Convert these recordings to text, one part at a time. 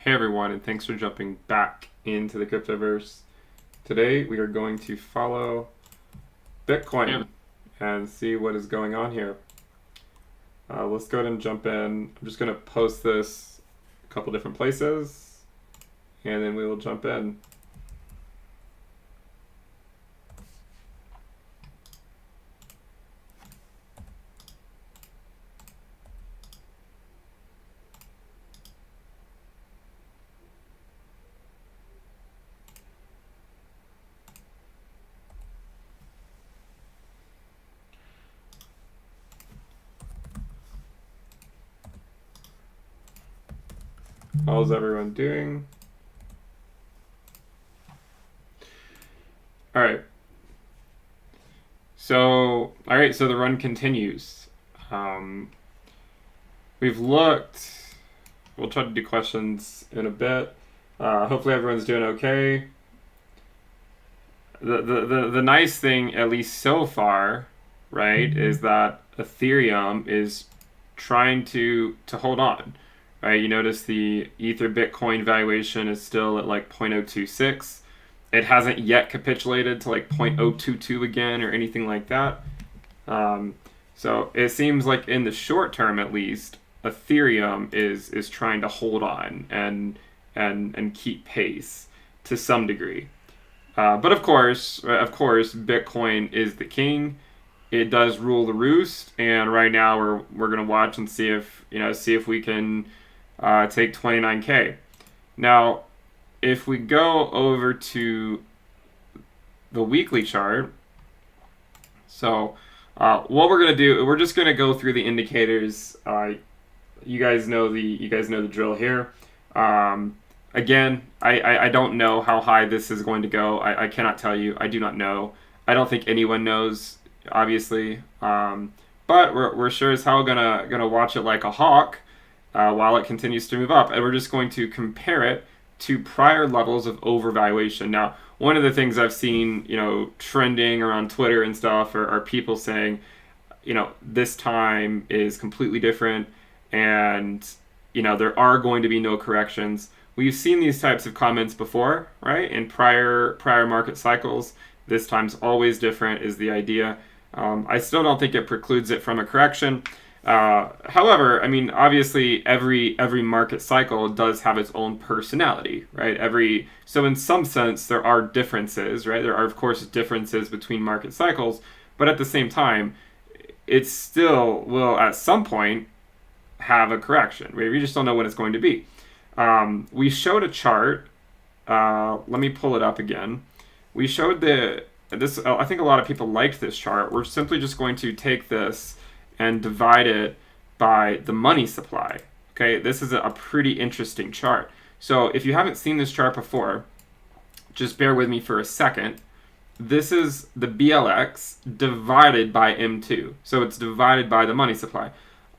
Hey everyone, and thanks for jumping back into the cryptoverse. Today we are going to follow Bitcoin and see what is going on here. Let's go ahead and jump in. I'm just going to post this a couple different places, and then we will jump in. How's everyone doing? All right. So the run continues. We've looked. We'll try to do questions in a bit. Hopefully everyone's doing okay. The nice thing, at least so far, right, is that Ethereum is trying to hold on. Right, you notice the Ether Bitcoin valuation is still at like 0.026. It hasn't yet capitulated to like 0.022 again or anything like that. So it seems like in the short term, at least, Ethereum is trying to hold on and keep pace to some degree. But of course, Bitcoin is the king. It does rule the roost, and right now we're gonna watch and see if we can take 29K. Now, if we go over to the weekly chart, so what we're gonna do, we're just gonna go through the indicators. You guys know the drill here. Again, I don't know how high this is going to go. I cannot tell you. I do not know. I don't think anyone knows, obviously. But we're sure as hell gonna watch it like a hawk while it continues to move up, and we're just going to compare it to prior levels of overvaluation. Now, one of the things I've seen, trending around Twitter and stuff are people saying, this time is completely different, and there are going to be no corrections. We've seen these types of comments before, right? In prior market cycles. This time's always different is the idea. I still don't think it precludes it from a correction. However, I mean, obviously every market cycle does have its own personality, right? So in some sense there are differences, right? There are of course differences between market cycles, but at the same time, it still will at some point have a correction. We just don't know when it's going to be. We showed a chart. Let me pull it up again. We showed this. I think a lot of people liked this chart. We're simply just going to take this and divide it by the money supply. Okay, this is a pretty interesting chart. So if you haven't seen this chart before, just bear with me for a second. This is the BLX divided by M2. So it's divided by the money supply.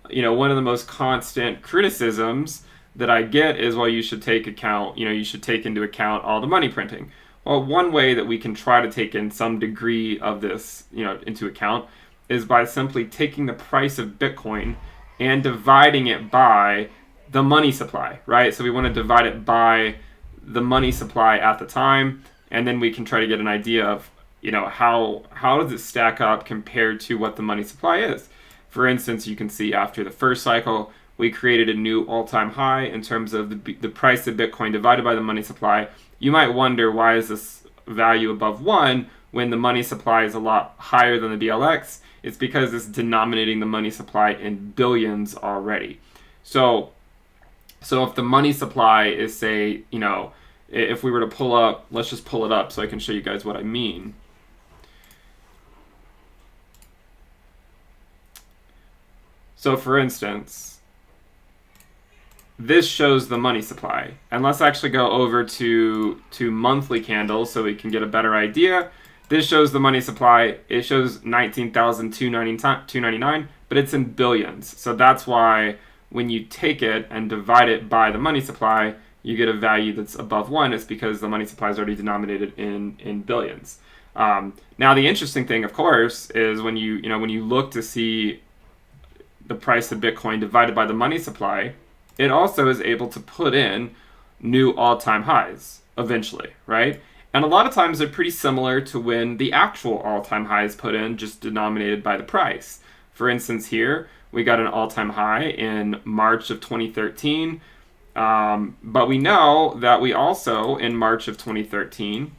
One of the most constant criticisms that I get is, well, you should take into account all the money printing. Well, one way that we can try to take in some degree of this, into account is by simply taking the price of Bitcoin and dividing it by the money supply, right? So we want to divide it by the money supply at the time, and then we can try to get an idea of, how does it stack up compared to what the money supply is. For instance, you can see after the first cycle, we created a new all-time high in terms of the price of Bitcoin divided by the money supply. You might wonder, why is this value above 1 when the money supply is a lot higher than the BLX? It's because it's denominating the money supply in billions already. So if the money supply is, say, if we were to pull up, let's just pull it up so I can show you guys what I mean. So for instance, this shows the money supply. And let's actually go over to monthly candles so we can get a better idea. This shows the money supply. It shows 19,299, but it's in billions. So that's why when you take it and divide it by the money supply, you get a value that's above 1. It's because the money supply is already denominated in billions. Now the interesting thing, of course, is when you look to see the price of Bitcoin divided by the money supply, it also is able to put in new all-time highs eventually, right? And a lot of times they're pretty similar to when the actual all-time high is put in, just denominated by the price. For instance, here we got an all-time high in March of 2013, but we know that we also, in March of 2013,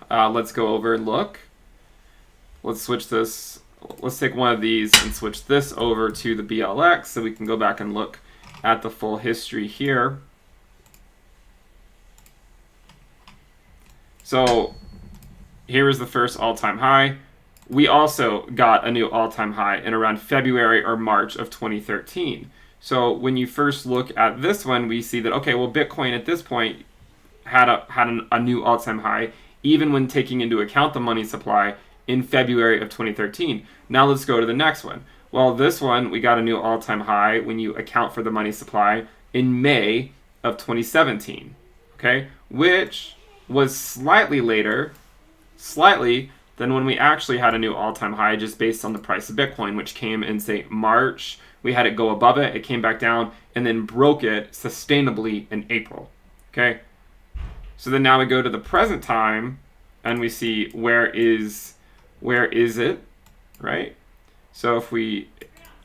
let's go over and look. Let's switch this. Let's take one of these and switch this over to the BLX so we can go back and look at the full history here. So here is the first all-time high. We also got a new all-time high in around February or March of 2013. So when you first look at this one, we see that, okay, well, Bitcoin at this point had a new all-time high, even when taking into account the money supply in February of 2013. Now let's go to the next one. Well, this one, we got a new all-time high when you account for the money supply in May of 2017, okay? Which was slightly later, than when we actually had a new all-time high just based on the price of Bitcoin, which came in, say, March. We had it go above it, it came back down, and then broke it sustainably in April, okay? So then now we go to the present time, and we see where is it, right? So if we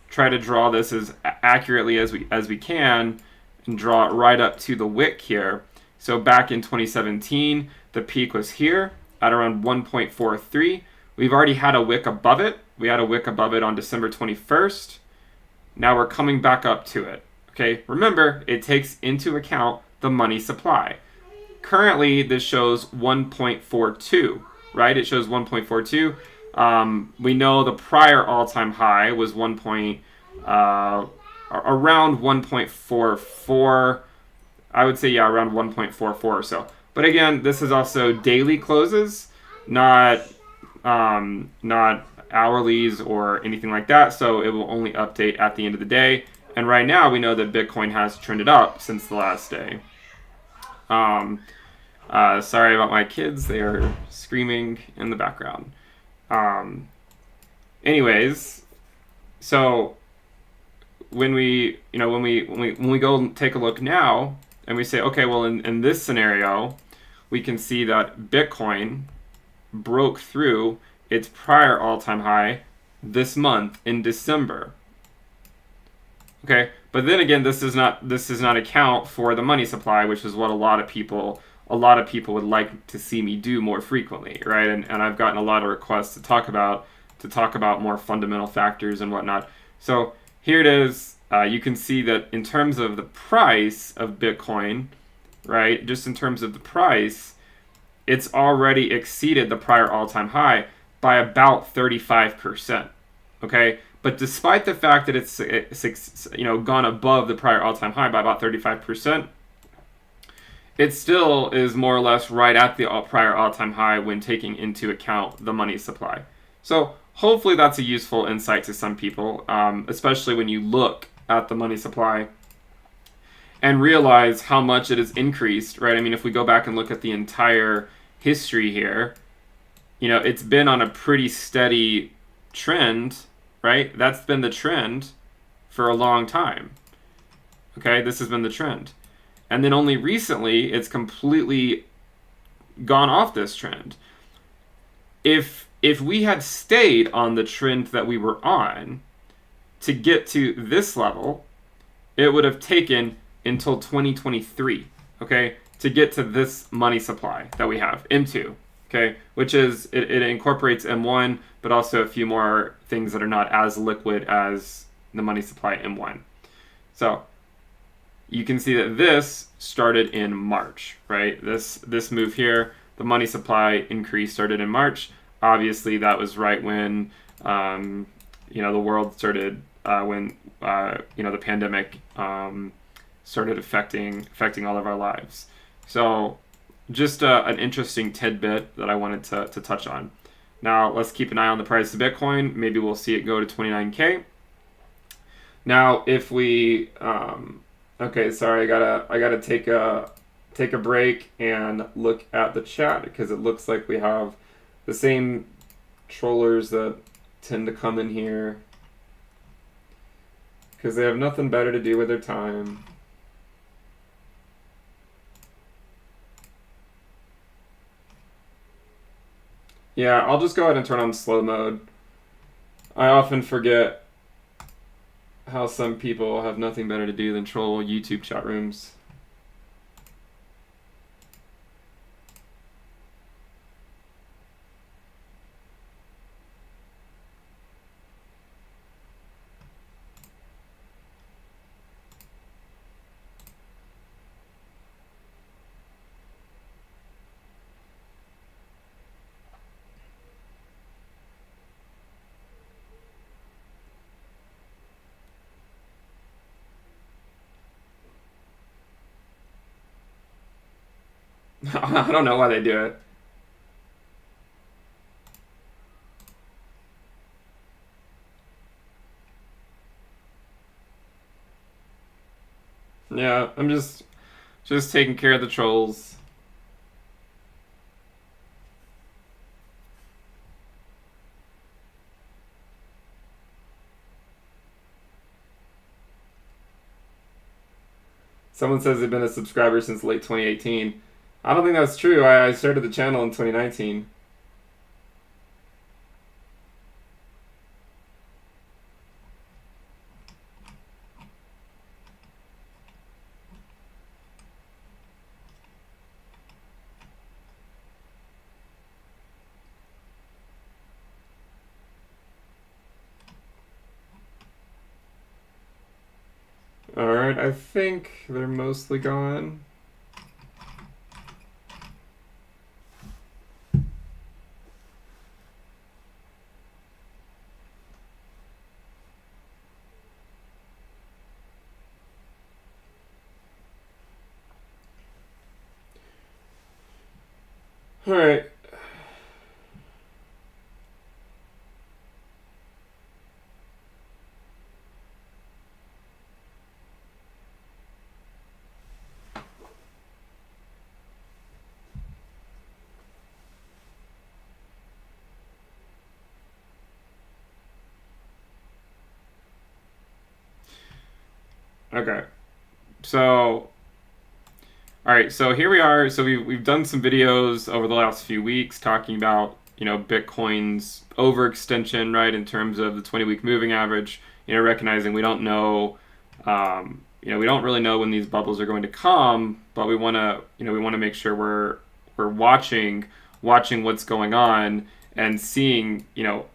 try to draw this as accurately as we can and draw it right up to the wick here. So back in 2017, the peak was here at around 1.43. We've already had a wick above it. We had a wick above it on December 21st. Now we're coming back up to it. Okay, remember, it takes into account the money supply. Currently, this shows 1.42. Right? It shows 1.42. We know the prior all-time high was around 1.44. I would say, yeah, around 1.44 or so. But again, this is also daily closes, not hourlies or anything like that. So it will only update at the end of the day. And right now, we know that Bitcoin has trended up since the last day. Sorry about my kids; they are screaming in the background. Anyways, so when we go take a look now, and we say, okay, well, in this scenario, we can see that Bitcoin broke through its prior all-time high this month in December. Okay, but then again, this does not account for the money supply, which is what a lot of people would like to see me do more frequently, right? And I've gotten a lot of requests to talk about more fundamental factors and whatnot. So here it is. You can see that in terms of the price of Bitcoin, right? Just in terms of the price, it's already exceeded the prior all-time high by about 35%. Okay, but despite the fact that it's gone above the prior all-time high by about 35%. It still is more or less right at the prior all-time high when taking into account the money supply. So hopefully that's a useful insight to some people, especially when you look at the money supply and realize how much it has increased, right? I mean, if we go back and look at the entire history here, it's been on a pretty steady trend, right? That's been the trend for a long time. Okay, this has been the trend. And then only recently, it's completely gone off this trend. If we had stayed on the trend that we were on to get to this level, it would have taken until 2023, okay, to get to this money supply that we have, M2, okay, which is, it incorporates M1, but also a few more things that are not as liquid as the money supply M1. So you can see that this started in March, right? This move here, the money supply increase started in March. Obviously, that was right when the world started, when the pandemic started affecting all of our lives. So just an interesting tidbit that I wanted to touch on. Now let's keep an eye on the price of Bitcoin. Maybe we'll see it go to 29K. Now, if we okay, sorry, I gotta take a break and look at the chat because it looks like we have the same trollers that tend to come in here because they have nothing better to do with their time. Yeah, I'll just go ahead and turn on slow mode. I often forget how some people have nothing better to do than troll YouTube chat rooms. I don't know why they do it. Yeah, I'm just taking care of the trolls. Someone says they've been a subscriber since late 2018. I don't think that's true. I started the channel in 2019. Alright, I think they're mostly gone. Alright. Okay. So, all right, so here we are. So we've done some videos over the last few weeks talking about, Bitcoin's overextension, right, in terms of the 20-week moving average, recognizing we don't know, we don't really know when these bubbles are going to come, but we want to, we want to make sure we're watching what's going on and seeing,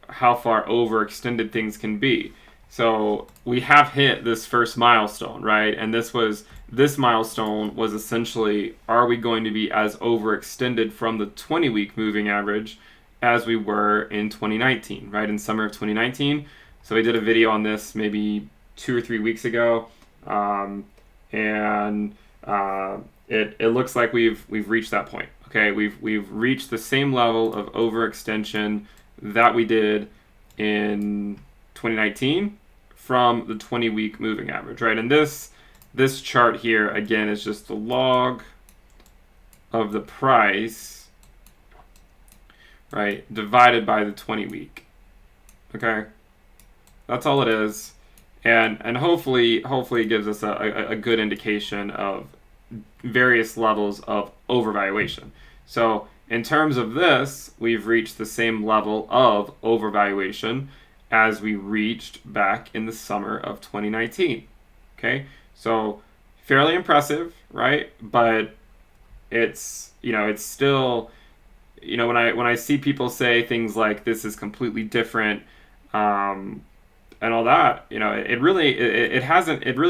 how far overextended things can be. So we have hit this first milestone, right? And this milestone was essentially, are we going to be as overextended from the 20-week moving average as we were in 2019, right? In summer of 2019. So we did a video on this maybe 2 or 3 weeks ago, and it looks like we've reached that point. Okay, we've reached the same level of overextension that we did in 2019 from the 20-week moving average, right? And this chart here, again, is just the log of the price, right, divided by the 20-week, okay? That's all it is. And hopefully it gives us a good indication of various levels of overvaluation. So in terms of this, we've reached the same level of overvaluation as we reached back in the summer of 2019. Okay, so fairly impressive, right? But it's it's still, when I see people say things like this is completely different, and all that, it really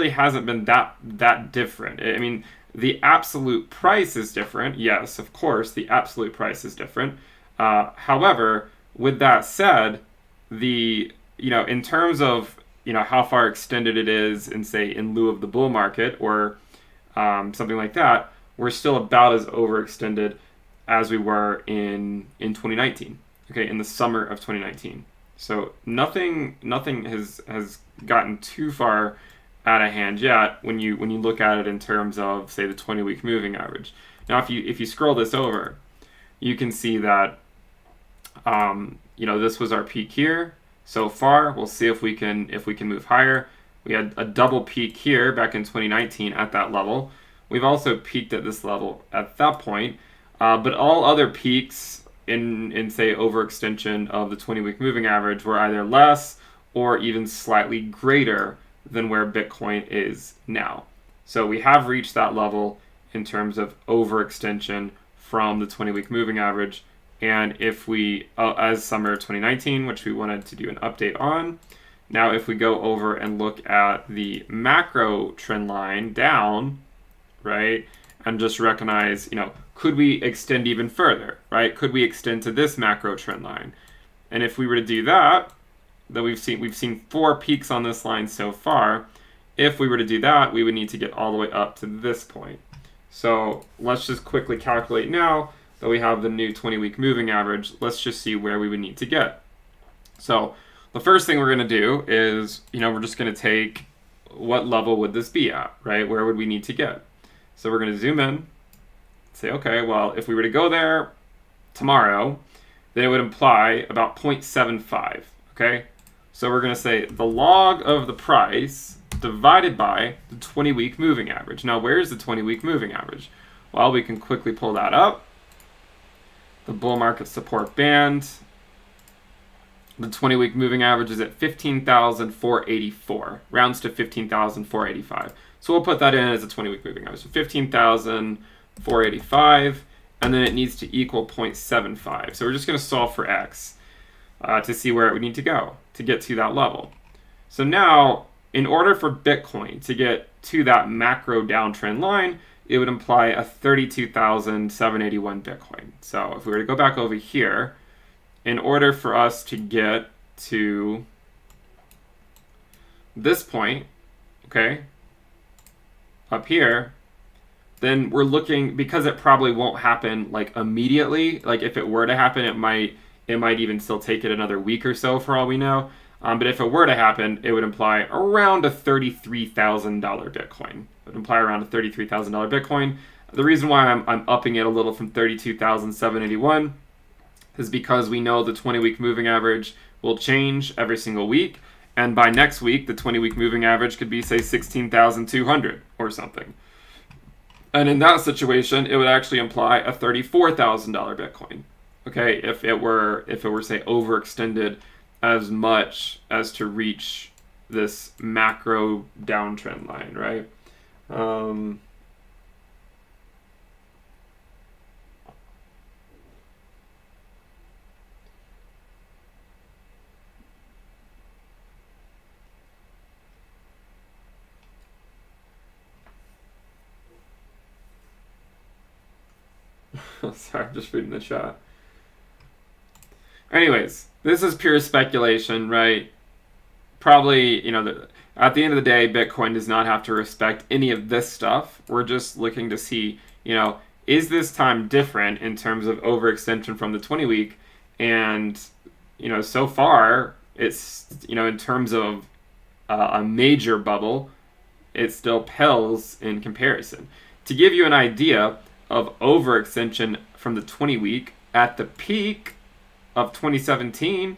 hasn't been that different. I mean, the absolute price is different. Yes, of course, the absolute price is different. However, with that said, in terms of how far extended it is in, say, in lieu of the bull market or something like that, we're still about as overextended as we were in 2019. Okay, in the summer of 2019. So nothing has gotten too far out of hand yet when you look at it in terms of, say, the 20-week moving average. Now, if you scroll this over, you can see that this was our peak here so far. We'll see if we can move higher. We had a double peak here back in 2019 at that level. We've also peaked at this level at that point, but all other peaks in say overextension of the 20-week moving average were either less or even slightly greater than where Bitcoin is now. So we have reached that level in terms of overextension from the 20-week moving average. And if we, as summer 2019, which we wanted to do an update on, now if we go over and look at the macro trend line down, right, and just recognize, could we extend even further, right? Could we extend to this macro trend line? And if we were to do that, then we've seen 4 peaks on this line so far. If we were to do that, we would need to get all the way up to this point. So let's just quickly calculate now that we have the new 20-week moving average. Let's just see where we would need to get. So the first thing we're going to do is, we're just going to take what level would this be at, right? Where would we need to get? So we're going to zoom in, say, okay, well, if we were to go there tomorrow, then it would imply about 0.75, okay? So we're going to say the log of the price divided by the 20-week moving average. Now, where's the 20-week moving average? Well, we can quickly pull that up. The bull market support band, the 20-week moving average is at 15,484, rounds to 15,485. So we'll put that in as a 20-week moving average. So 15,485, and then it needs to equal 0.75. So we're just going to solve for x to see where it would need to go to get to that level. So now, in order for Bitcoin to get to that macro downtrend line, it would imply a 32,781 Bitcoin. So if we were to go back over here, in order for us to get to this point, okay, up here, then we're looking, because it probably won't happen like immediately. Like if it were to happen, it might even still take it another week or so for all we know. But if it were to happen, it would imply around a $33,000 Bitcoin. It would imply around a $33,000 Bitcoin. The reason why I'm upping it a little from 32,781 is because we know the 20-week moving average will change every single week. And by next week, the 20-week moving average could be, say, 16,200 or something. And in that situation, it would actually imply a $34,000 Bitcoin. Okay, if it were, say, overextended as much as to reach this macro downtrend line, right? Sorry, I'm just reading the chat. Anyways, this is pure speculation, right? Probably, at the end of the day, Bitcoin does not have to respect any of this stuff. We're just looking to see, is this time different in terms of overextension from the 20-week? And, so far, it's, in terms of a major bubble, it still pales in comparison. To give you an idea of overextension from the 20-week, at the peak of 2017,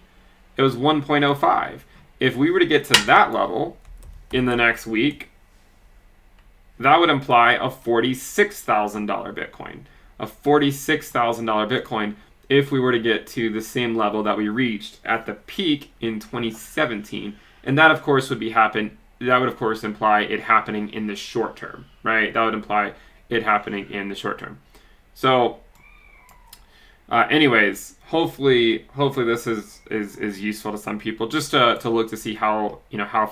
it was 1.05. If we were to get to that level in the next week, that would imply a $46,000 Bitcoin. A $46,000 Bitcoin if we were to get to the same level that we reached at the peak in 2017. And that, of course, would imply it happening in the short term, right? That would imply it happening in the short term. So, anyways, hopefully this is useful to some people, just to look to see how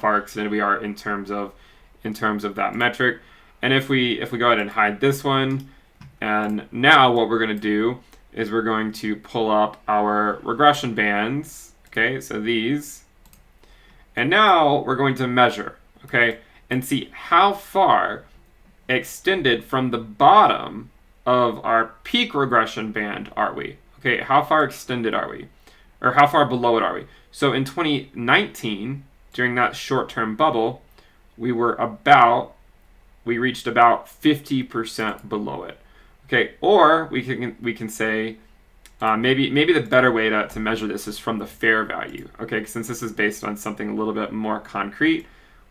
far extended we are in terms of that metric. And if we go ahead and hide this one, and now what we're going to do is we're going to pull up our regression bands. Okay, so these, and now we're going to measure, okay, and see how far extended from the bottom of our peak regression band are we. Okay, how far extended are we? Or how far below it are we? So in 2019, during that short-term bubble, we reached about 50% below it. Okay, or we can say, maybe the better way to measure this is from the fair value. Okay, since this is based on something a little bit more concrete,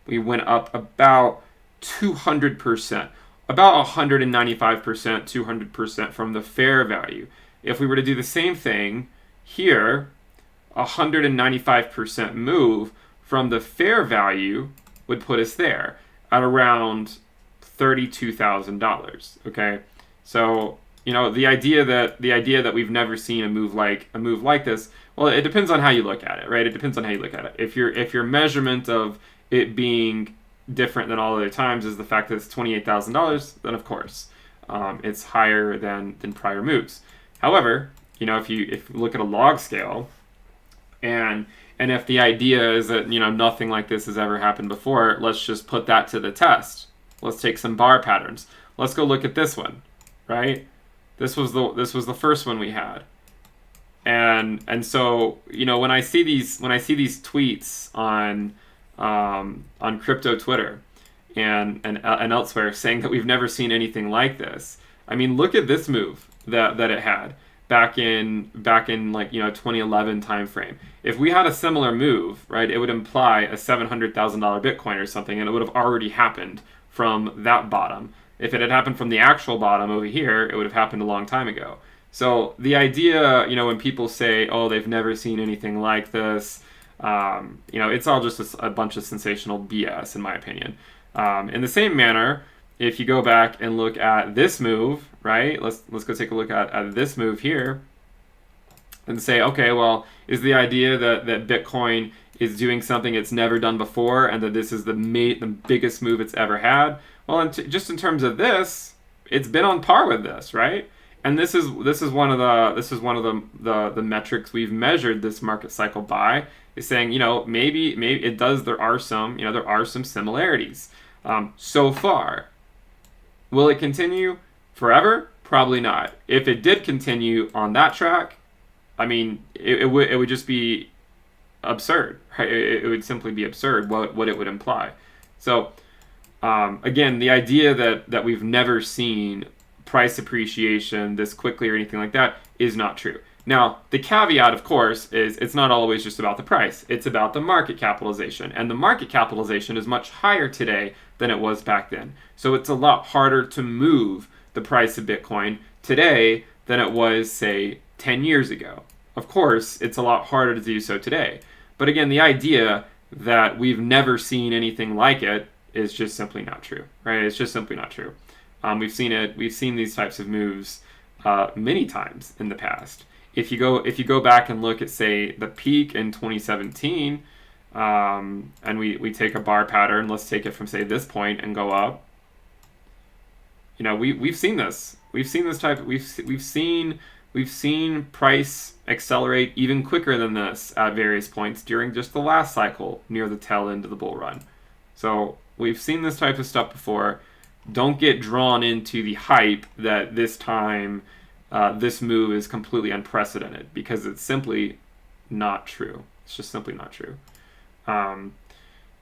we went up about 200%, about 195%, 200% from the fair value. if we were to do the same thing here, 195% move from the fair value would put us there at around $32,000. Okay, so the idea that we've never seen a move like this. Well, it depends on how you look at it, right? It depends on how you look at it. If your measurement of it being different than all other times is the fact that it's $28,000, then of course it's higher than prior moves. However, if you look at a log scale, and if the idea is that nothing like this has ever happened before, let's just put that to the test. Let's take some bar patterns. Let's go look at this one, right? This was the first one we had, and so when I see these tweets on crypto Twitter and elsewhere saying that we've never seen anything like this. I mean, look at this move that it had back in like 2011 timeframe. If we had a similar move, right, it would imply a $700,000 Bitcoin or something, and it would have already happened from that bottom. If it had happened from the actual bottom over here, it would have happened a long time ago. So the idea, when people say, oh, they've never seen anything like this, it's all just a bunch of sensational BS, in my opinion. In the same manner, if you go back and look at this move, right? Let's go take a look at this move here and say, okay, well, is the idea that Bitcoin is doing something it's never done before and that this is the biggest move it's ever had? Well, just in terms of this, it's been on par with this, right? And this is one of the metrics we've measured this market cycle by, is saying, maybe it does. There are some similarities so far. Will it continue forever? Probably not. If it did continue on that track, I mean, it would just be absurd. Right? It would simply be absurd what it would imply. So again, the idea that we've never seen price appreciation this quickly or anything like that is not true. Now, the caveat, of course, is it's not always just about the price. It's about the market capitalization. And the market capitalization is much higher today than it was back then. So it's a lot harder to move the price of Bitcoin today than it was, say, 10 years ago. Of course, it's a lot harder to do so today. But again, the idea that we've never seen anything like it is just simply not true, right? It's just simply not true. We've seen these types of moves many times in the past. If you go back and look at, say, the peak in 2017, and we take a bar pattern, let's take it from, say, this point and go up. We've seen this. We've seen price accelerate even quicker than this at various points during just the last cycle near the tail end of the bull run. So we've seen this type of stuff before. Don't get drawn into the hype that this time this move is completely unprecedented, because it's simply not true. It's just simply not true.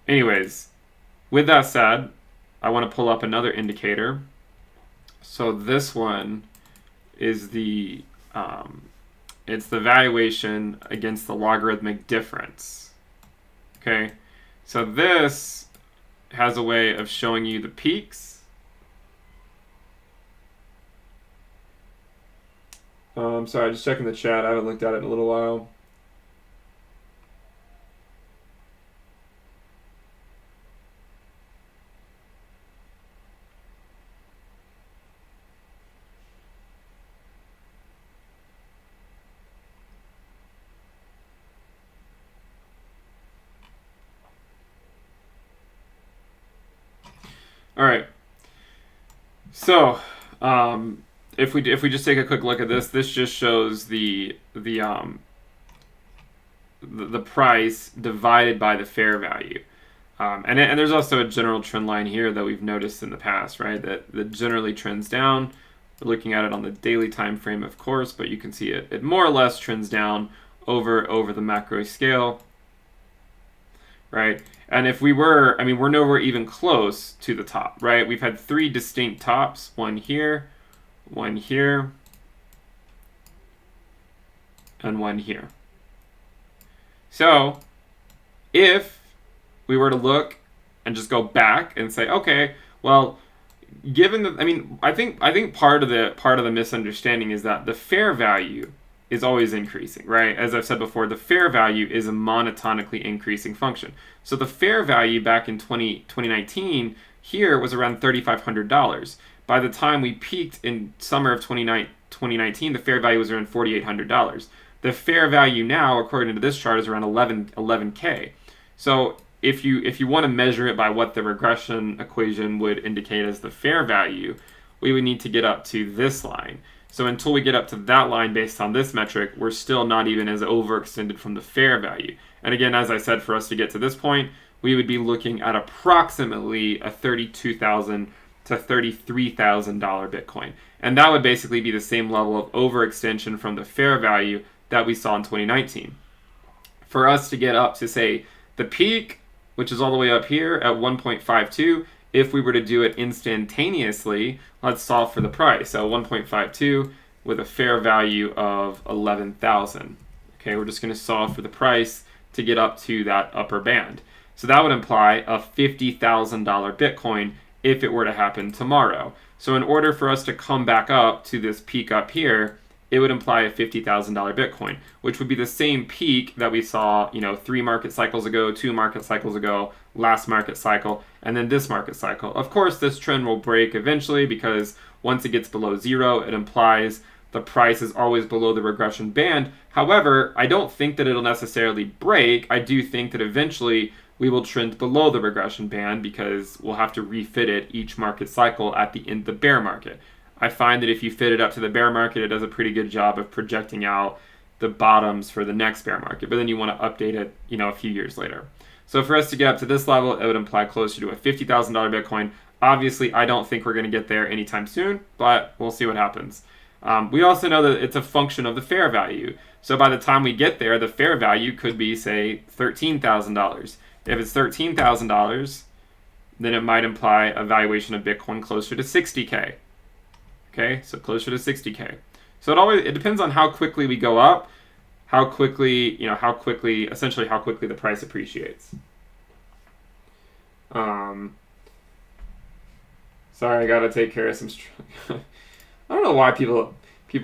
Anyways, with that said, I want to pull up another indicator. So this one is it's the valuation against the logarithmic difference. Okay, so this has a way of showing you the peaks. Sorry, just checking the chat. I haven't looked at it in a little while. All right. So, if we just take a quick look at this just shows the price divided by the fair value, and there's also a general trend line here that we've noticed in the past, right? That generally trends down. We're looking at it on the daily time frame, of course, but you can see it more or less trends down over the macro scale, right? And if we're nowhere even close to the top, right? We've had three distinct tops: one here, one here, and one here. So if we were to look and just go back and say, okay, well, given that, I mean, I think part of the misunderstanding is that the fair value is always increasing, right? As I've said before, the fair value is a monotonically increasing function. So the fair value back in 2019 here was around $3,500. By the time we peaked in summer of 2019, the fair value was around $4,800. The fair value now, according to this chart, is around 11K. So if you want to measure it by what the regression equation would indicate as the fair value, we would need to get up to this line. So until we get up to that line based on this metric, we're still not even as overextended from the fair value. And again, as I said, for us to get to this point, we would be looking at approximately a $32,000 to $33,000 Bitcoin. And that would basically be the same level of overextension from the fair value that we saw in 2019. For us to get up to, say, the peak, which is all the way up here at 1.52, if we were to do it instantaneously, let's solve for the price. So 1.52 with a fair value of 11,000. Okay, we're just going to solve for the price to get up to that upper band. So that would imply a $50,000 Bitcoin if it were to happen tomorrow. So in order for us to come back up to this peak up here, it would imply a $50,000 Bitcoin, which would be the same peak that we saw, 3 market cycles ago, 2 market cycles ago, last market cycle, and then this market cycle. Of course, this trend will break eventually because once it gets below zero, it implies the price is always below the regression band. However, I don't think that it'll necessarily break. I do think that eventually we will trend below the regression band because we'll have to refit it each market cycle at the end of the bear market. I find that if you fit it up to the bear market, it does a pretty good job of projecting out the bottoms for the next bear market, but then you want to update it, a few years later. So for us to get up to this level, it would imply closer to a $50,000 Bitcoin. Obviously, I don't think we're going to get there anytime soon, but we'll see what happens. We also know that it's a function of the fair value. So by the time we get there, the fair value could be, say, $13,000. If it's $13,000, then it might imply a valuation of Bitcoin closer to 60K. Okay, so closer to 60K. So it depends on how quickly we go up, how quickly the price appreciates. Sorry, I gotta take care of some. I don't know why people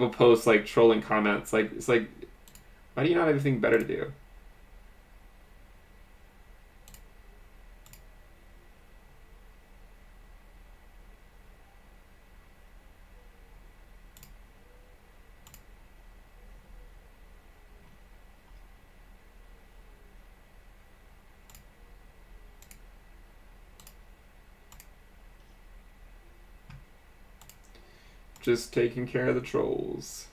post like trolling comments. Like it's like, why do you not have anything better to do? Just taking care of the trolls.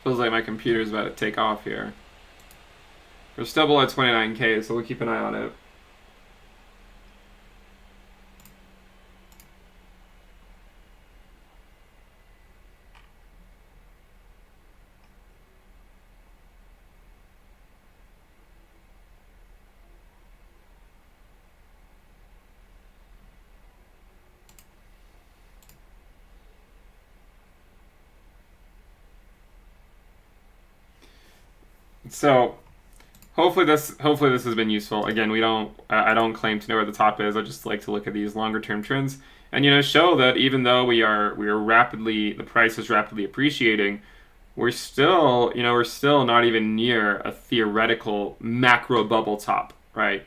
Feels like my computer's about to take off here. We're still below 29K, so we'll keep an eye on it. So hopefully this has been useful. Again, I don't claim to know where the top is. I just like to look at these longer term trends and show that even though the price is rapidly appreciating, we're still not even near a theoretical macro bubble top, right?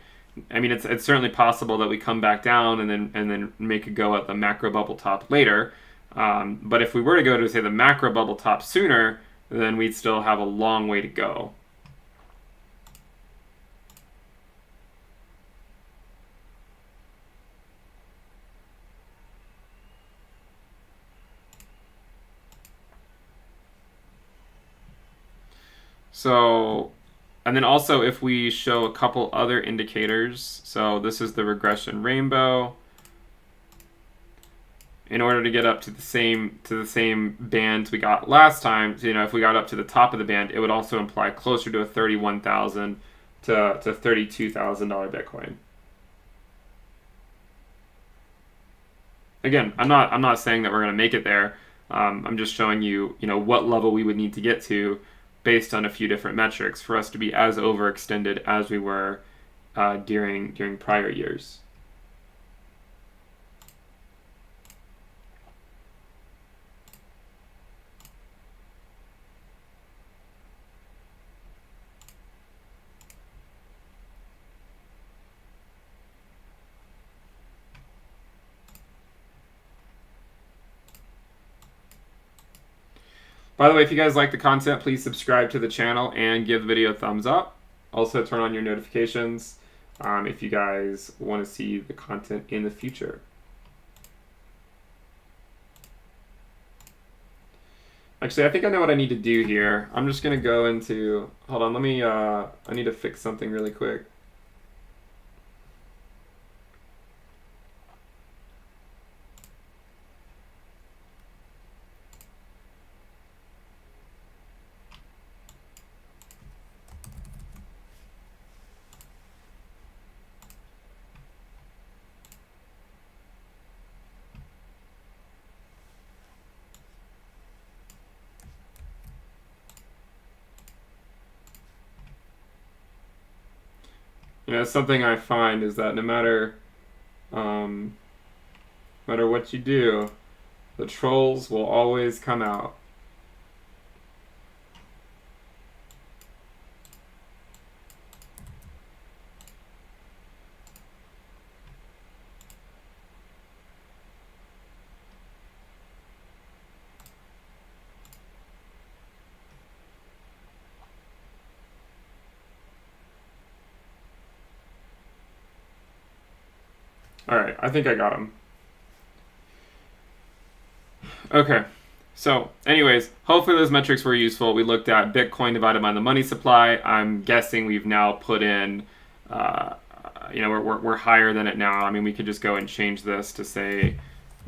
I mean, it's certainly possible that we come back down and then make a go at the macro bubble top later. But if we were to go to, say, the macro bubble top sooner, then we'd still have a long way to go. So, and then also if we show a couple other indicators, so this is the regression rainbow. in order to get up to the same band we got last time, so, if we got up to the top of the band, it would also imply closer to a $31,000 to $32,000 Bitcoin. Again, I'm not saying that we're going to make it there. I'm just showing you, what level we would need to get to based on a few different metrics for us to be as overextended as we were during prior years. By the way, if you guys like the content, please subscribe to the channel and give the video a thumbs up. Also, turn on your notifications if you guys want to see the content in the future. Actually, I think I know what I need to do here. I'm just going to go into... Hold on, let me... I need to fix something really quick. Something I find is that no matter what you do, the trolls will always come out. All right, I think I got him. Okay, so anyways, hopefully those metrics were useful. We looked at Bitcoin divided by the money supply. I'm guessing we've now put in, we're higher than it now. I mean, we could just go and change this to say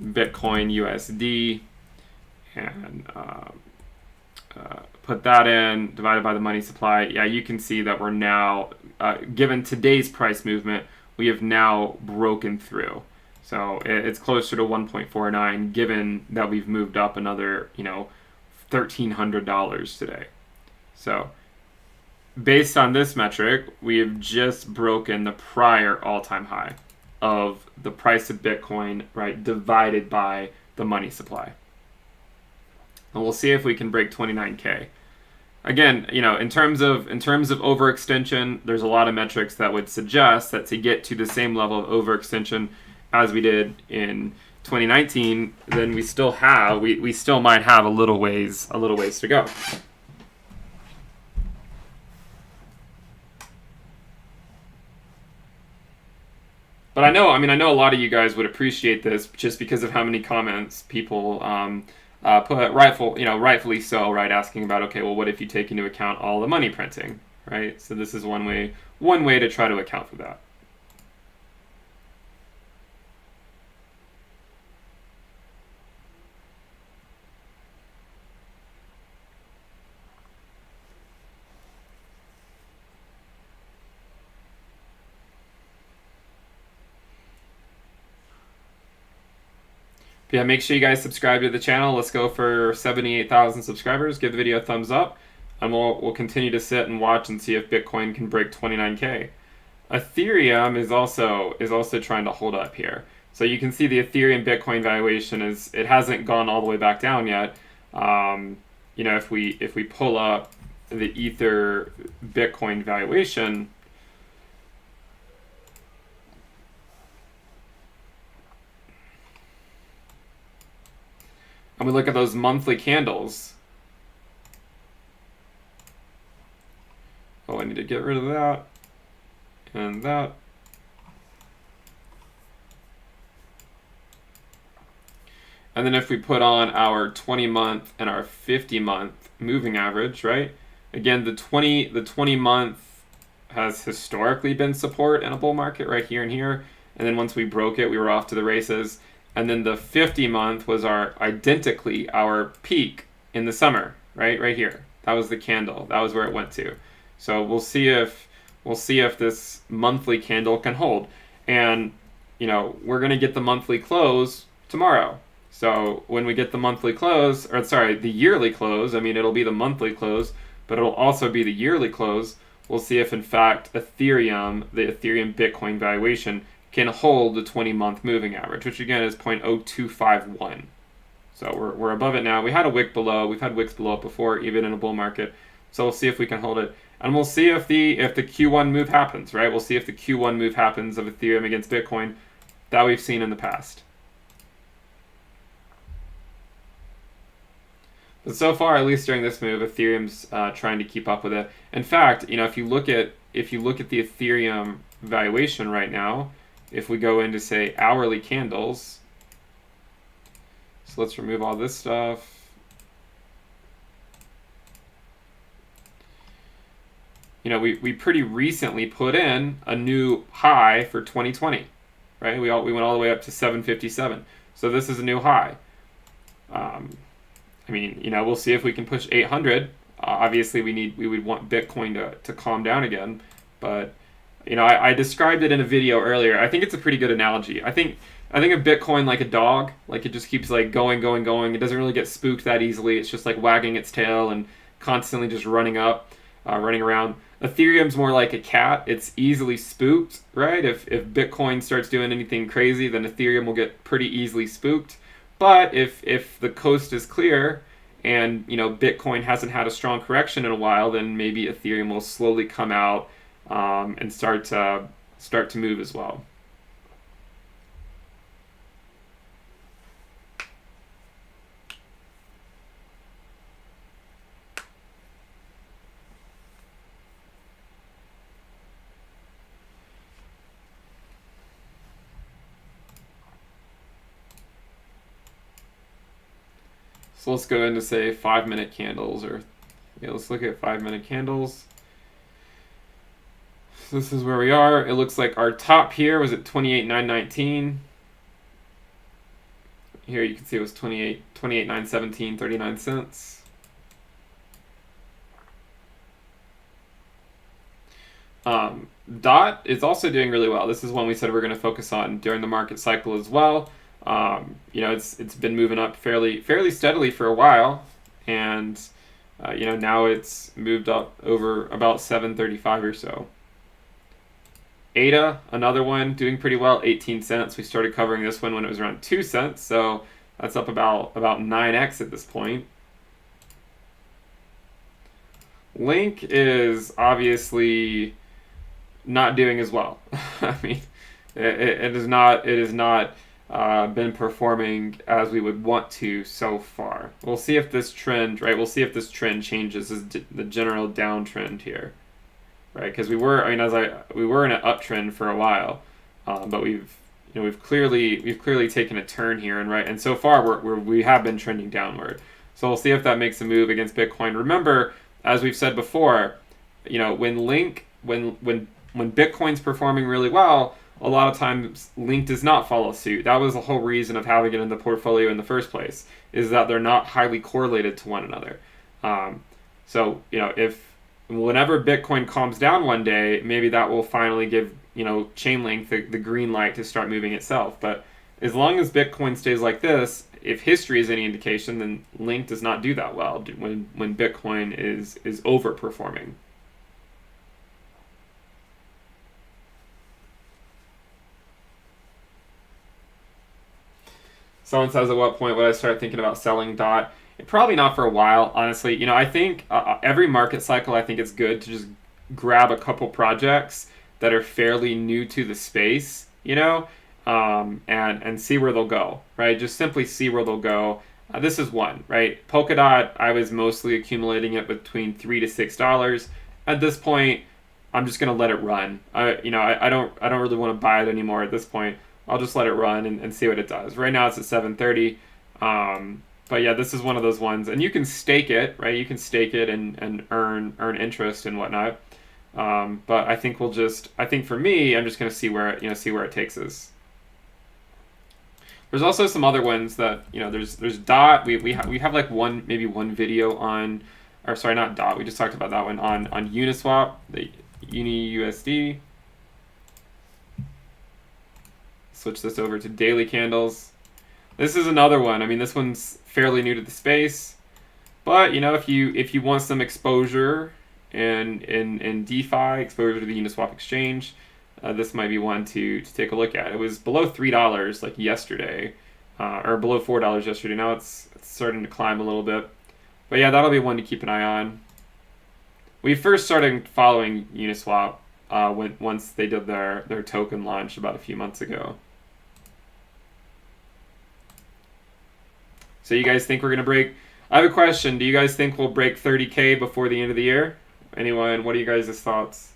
Bitcoin USD and put that in, divided by the money supply. Yeah, you can see that we're now, given today's price movement, we have now broken through. So it's closer to 1.49, given that we've moved up another, $1,300 today. So based on this metric, we have just broken the prior all-time high of the price of Bitcoin, right, divided by the money supply. And we'll see if we can break 29K. Again, in terms of overextension, there's a lot of metrics that would suggest that to get to the same level of overextension as we did in 2019, then we still might have a little ways to go. But I know a lot of you guys would appreciate this just because of how many comments people put rightfully so, right, asking about, okay, well, what if you take into account all the money printing, right? So this is one way to try to account for that. Yeah, make sure you guys subscribe to the channel. Let's go for 78,000 subscribers. Give the video a thumbs up, and we'll continue to sit and watch and see if Bitcoin can break 29K. Ethereum is also trying to hold up here. So you can see the Ethereum Bitcoin valuation it hasn't gone all the way back down yet. If we pull up the Ether Bitcoin valuation, and we look at those monthly candles. Oh, I need to get rid of that and that. And then if we put on our 20-month and our 50-month moving average, right? Again, the 20-month has historically been support in a bull market right here and here. And then once we broke it, we were off to the races. and then the 50-month was identically our peak in the summer, right here. That was the candle. That was where it went to. So we'll see if this monthly candle can hold. And we're going to get the monthly close tomorrow. So when we get the monthly close, or sorry, the yearly close, it'll be the monthly close, but it'll also be the yearly close. We'll see if in fact the Ethereum Bitcoin valuation can hold the 20-month moving average, which again is 0.0251. So we're above it now. We had a wick below. We've had wicks below it before, even in a bull market. So we'll see if we can hold it. And we'll see if the Q1 move happens, right? We'll see if the Q1 move happens of Ethereum against Bitcoin that we've seen in the past. But so far, at least during this move, Ethereum's trying to keep up with it. In fact, if you look at the Ethereum valuation right now, if we go into say hourly candles, so let's remove all this stuff. We pretty recently put in a new high for 2020, right? We went all the way up to 757. So this is a new high. We'll see if we can push 800. Obviously, we would want Bitcoin to calm down again. But, I described it in a video earlier. I think it's a pretty good analogy. I think of Bitcoin like a dog. Like it just keeps like going. It doesn't really get spooked that easily. It's just like wagging its tail and constantly just running around. Ethereum's more like a cat. It's easily spooked, right? If Bitcoin starts doing anything crazy, then Ethereum will get pretty easily spooked. But if the coast is clear and Bitcoin hasn't had a strong correction in a while, then maybe Ethereum will slowly come out and start to move as well. So let's go into say 5-minute candles, or let's look at 5-minute candles. So this is where we are. It looks like our top here was at 28,919. Here you can see it was 28,917, 39 cents. DOT is also doing really well. This is one we said we're going to focus on during the market cycle as well. It's been moving up fairly steadily for a while, and now it's moved up over about 735 or so. ADA, another one, doing pretty well, 18 cents. We started covering this one when it was around 2 cents, so that's up about 9x at this point. Link is obviously not doing as well. It is not been performing as we would want to so far. We'll see if this trend, right? We'll see if this trend changes the general downtrend here, right? Because we were in an uptrend for a while, but we've clearly taken a turn here, and so far we have been trending downward. So we'll see if that makes a move against Bitcoin. Remember, as we've said before, when Bitcoin's performing really well, a lot of times Link does not follow suit. That was the whole reason of having it in the portfolio in the first place, is that they're not highly correlated to one another. So if whenever Bitcoin calms down one day, maybe that will finally give Chainlink the green light to start moving itself. But as long as Bitcoin stays like this, if history is any indication, then Link does not do that well when Bitcoin is overperforming. Someone says, at what point would I start thinking about selling DOT? Probably not for a while, honestly. I think every market cycle, I think it's good to just grab a couple projects that are fairly new to the space, and see where they'll go, right? Just simply see where they'll go. This is one, right? Polkadot, I was mostly accumulating it between $3 to $6. At this point, I'm just gonna let it run. I don't really want to buy it anymore at this point. I'll just let it run and see what it does. Right now it's at 730. But yeah, this is one of those ones, and you can stake it, right? You can stake it and earn interest and whatnot. But I think for me, I'm just gonna see where it takes us. There's also some other ones that, you know, there's Dot. We have like maybe one video on, or sorry, not Dot. We just talked about that one on Uniswap, the UniUSD. Switch this over to daily candles. This is another one. I mean, this one's fairly new to the space, but you know, if you want some exposure in DeFi, exposure to the Uniswap exchange, this might be one to take a look at. It was below $3 like yesterday, or below $4 yesterday. Now it's starting to climb a little bit. But yeah, that'll be one to keep an eye on. We first started following Uniswap once they did their token launch about a few months ago. So you guys think we're going to break? I have a question. Do you guys think we'll break 30K before the end of the year? Anyone? What are you guys' thoughts?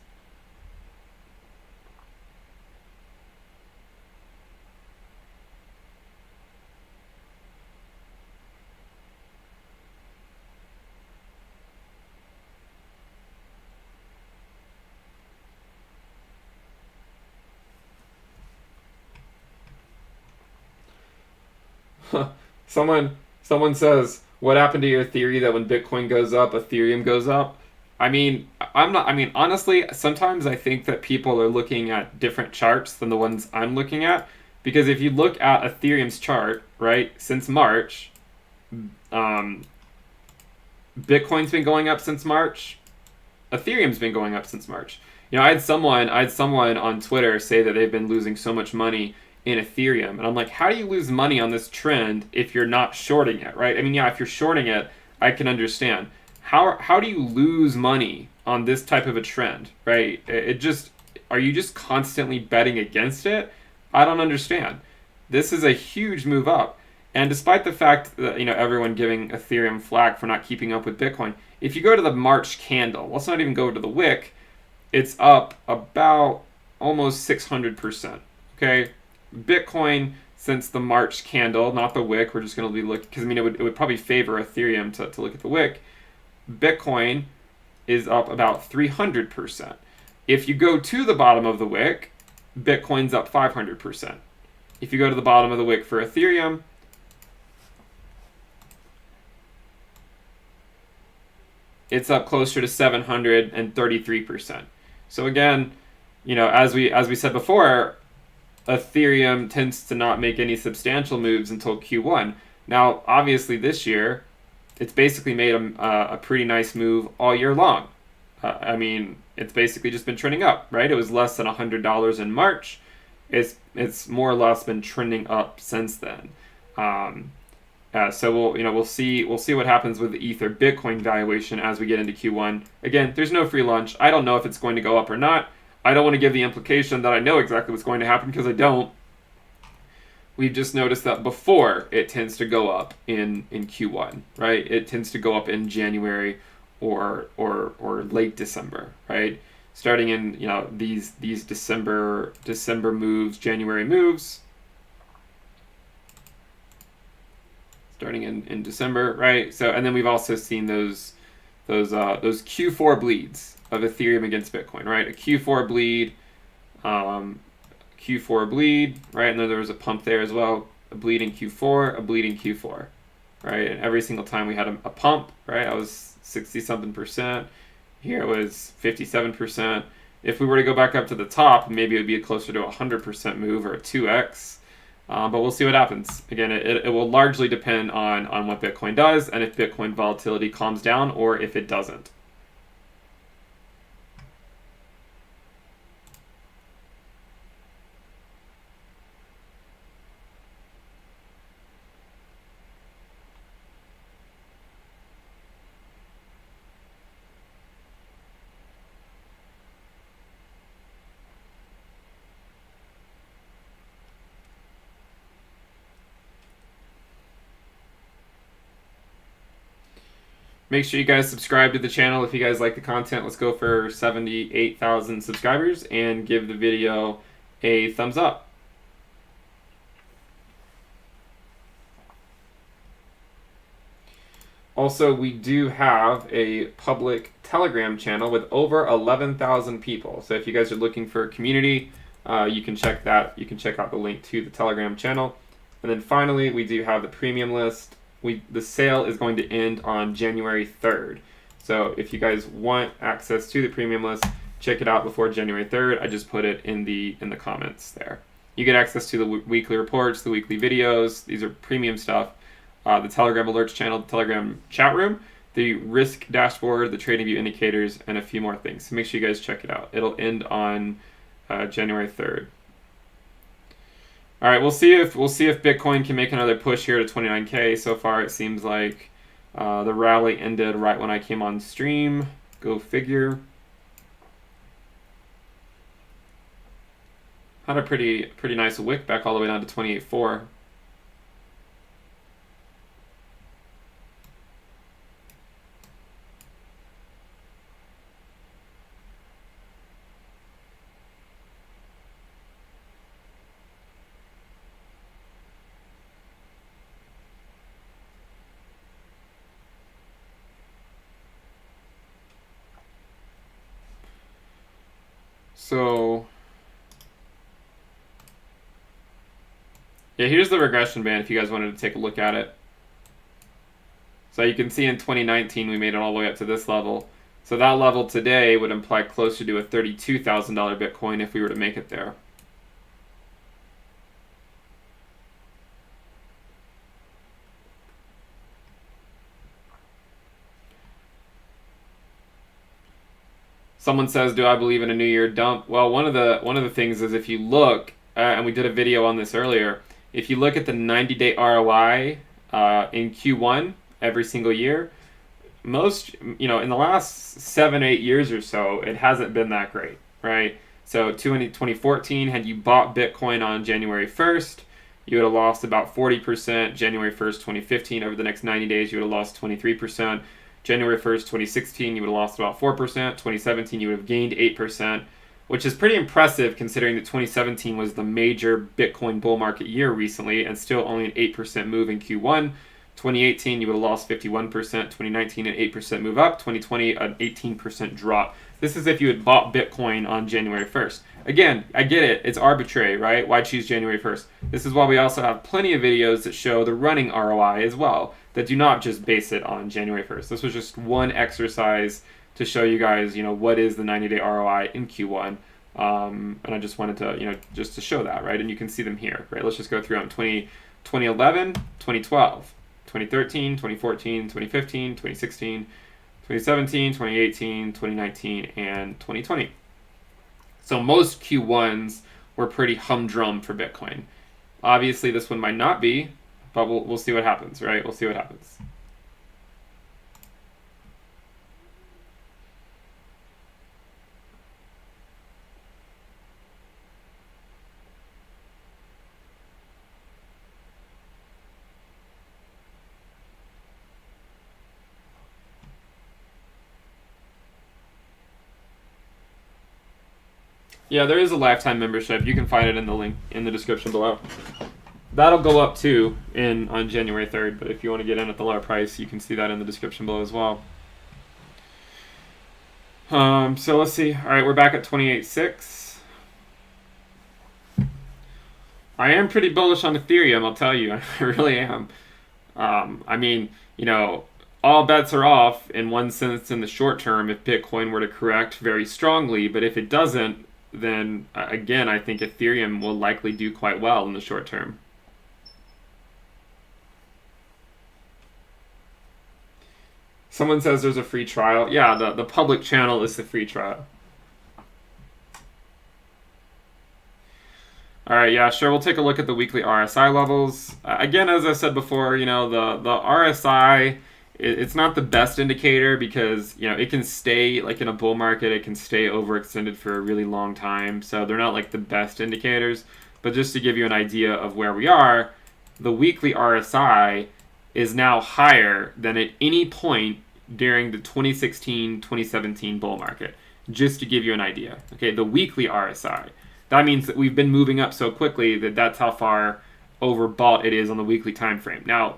Someone says, what happened to your theory that when Bitcoin goes up, Ethereum goes up? I mean, honestly, sometimes I think that people are looking at different charts than the ones I'm looking at. Because if you look at Ethereum's chart, right, since March, Bitcoin's been going up since March. Ethereum's been going up since March. You know, I had someone on Twitter say that they've been losing so much money in Ethereum, and I'm like, how do you lose money on this trend if you're not shorting it, right? I mean, yeah, if you're shorting it, I can understand. How do you lose money on this type of a trend, right? Are you just constantly betting against it? I don't understand. This is a huge move up, and despite the fact that, you know, everyone giving Ethereum flack for not keeping up with Bitcoin, if you go to the March candle, let's not even go to the wick, it's up about almost 600%. Okay. Bitcoin since the March candle, not the wick. We're just going to be looking, because I mean, it would probably favor Ethereum to look at the wick. Bitcoin is up about 300%. If you go to the bottom of the wick, Bitcoin's up 500%. If you go to the bottom of the wick for Ethereum, it's up closer to 733%. So again, you know, as we said before, Ethereum tends to not make any substantial moves until Q1. Now, obviously this year, it's basically made a pretty nice move all year long. I mean, it's basically just been trending up, right? It was less than $100 in March. It's more or less been trending up since then. So we'll see what happens with the Ether Bitcoin valuation as we get into Q1. Again, there's no free lunch. I don't know if it's going to go up or not. I don't want to give the implication that I know exactly what's going to happen, because I don't. We've just noticed that before it tends to go up in Q1, right? It tends to go up in January or late December, right? Starting in, you know, these December moves, January moves. Starting in December, right? So, and then we've also seen those Q4 bleeds of Ethereum against Bitcoin, right? A Q4 bleed, right? And then there was a pump there as well. A bleed in Q4, a bleed in Q4, right? And every single time we had a pump, right? I was 60-something%. Here it was 57%. If we were to go back up to the top, maybe it would be closer to a 100% move or a 2x. But we'll see what happens. Again, it will largely depend on what Bitcoin does and if Bitcoin volatility calms down or if it doesn't. Make sure you guys subscribe to the channel if you guys like the content. Let's go for 78,000 subscribers and give the video a thumbs up. Also, we do have a public Telegram channel with over 11,000 people. So if you guys are looking for a community, you can check that. You can check out the link to the Telegram channel. And then finally, we do have the premium list. The sale is going to end on January 3rd. So if you guys want access to the premium list, check it out before January 3rd. I just put it in the comments there. You get access to the weekly reports, the weekly videos. These are premium stuff. The Telegram alerts channel, the Telegram chat room, the risk dashboard, the trading view indicators, and a few more things. So make sure you guys check it out. It'll end on January 3rd. All right, we'll see if Bitcoin can make another push here to 29K. So far, it seems like the rally ended right when I came on stream. Go figure. Had a pretty nice wick back all the way down to 28.4. So, yeah, here's the regression band if you guys wanted to take a look at it. So you can see in 2019 we made it all the way up to this level. So that level today would imply closer to a $32,000 Bitcoin if we were to make it there. Someone says, "Do I believe in a New Year dump?" Well, one of the things is if you look, and we did a video on this earlier. If you look at the 90-day ROI in Q1 every single year, most in the last 7-8 years or so, it hasn't been that great, right? So 2014, had you bought Bitcoin on January 1st, you would have lost about 40%. January 1st, 2015, over the next 90 days, you would have lost 23%. January 1st, 2016, you would have lost about 4%. 2017, you would have gained 8%, which is pretty impressive considering that 2017 was the major Bitcoin bull market year recently and still only an 8% move in Q1. 2018, you would have lost 51%. 2019, an 8% move up. 2020, an 18% drop. This is if you had bought Bitcoin on January 1st. Again, I get it. It's arbitrary, right? Why choose January 1st? This is why we also have plenty of videos that show the running ROI as well, that do not just base it on January 1st. This was just one exercise to show you guys, what is the 90-day ROI in Q1. And I just wanted to, just to show that, right? And you can see them here, right? Let's just go through them. 2011, 2012, 2013, 2014, 2015, 2016, 2017, 2018, 2019, and 2020. So most Q1s were pretty humdrum for Bitcoin. Obviously, this one might not be, but we'll see what happens, right? We'll see what happens. Yeah, there is a lifetime membership. You can find it in the link in the description below. That'll go up too on January 3rd, but if you want to get in at the lower price, you can see that in the description below as well. So let's see. All right, we're back at 28.6. I am pretty bullish on Ethereum, I'll tell you. I really am. I mean, all bets are off in one sense in the short term if Bitcoin were to correct very strongly, but if it doesn't, then again, I think Ethereum will likely do quite well in the short term. Someone says there's a free trial. Yeah, the public channel is the free trial. All right, yeah, sure. We'll take a look at the weekly RSI levels. Again, as I said before, the RSI, it's not the best indicator because, it can stay, like in a bull market, it can stay overextended for a really long time. So they're not like the best indicators. But just to give you an idea of where we are, the weekly RSI is now higher than at any point during the 2016-2017 bull market, just to give you an idea. Okay, the weekly RSI. That means that we've been moving up so quickly that that's how far overbought it is on the weekly time frame. Now,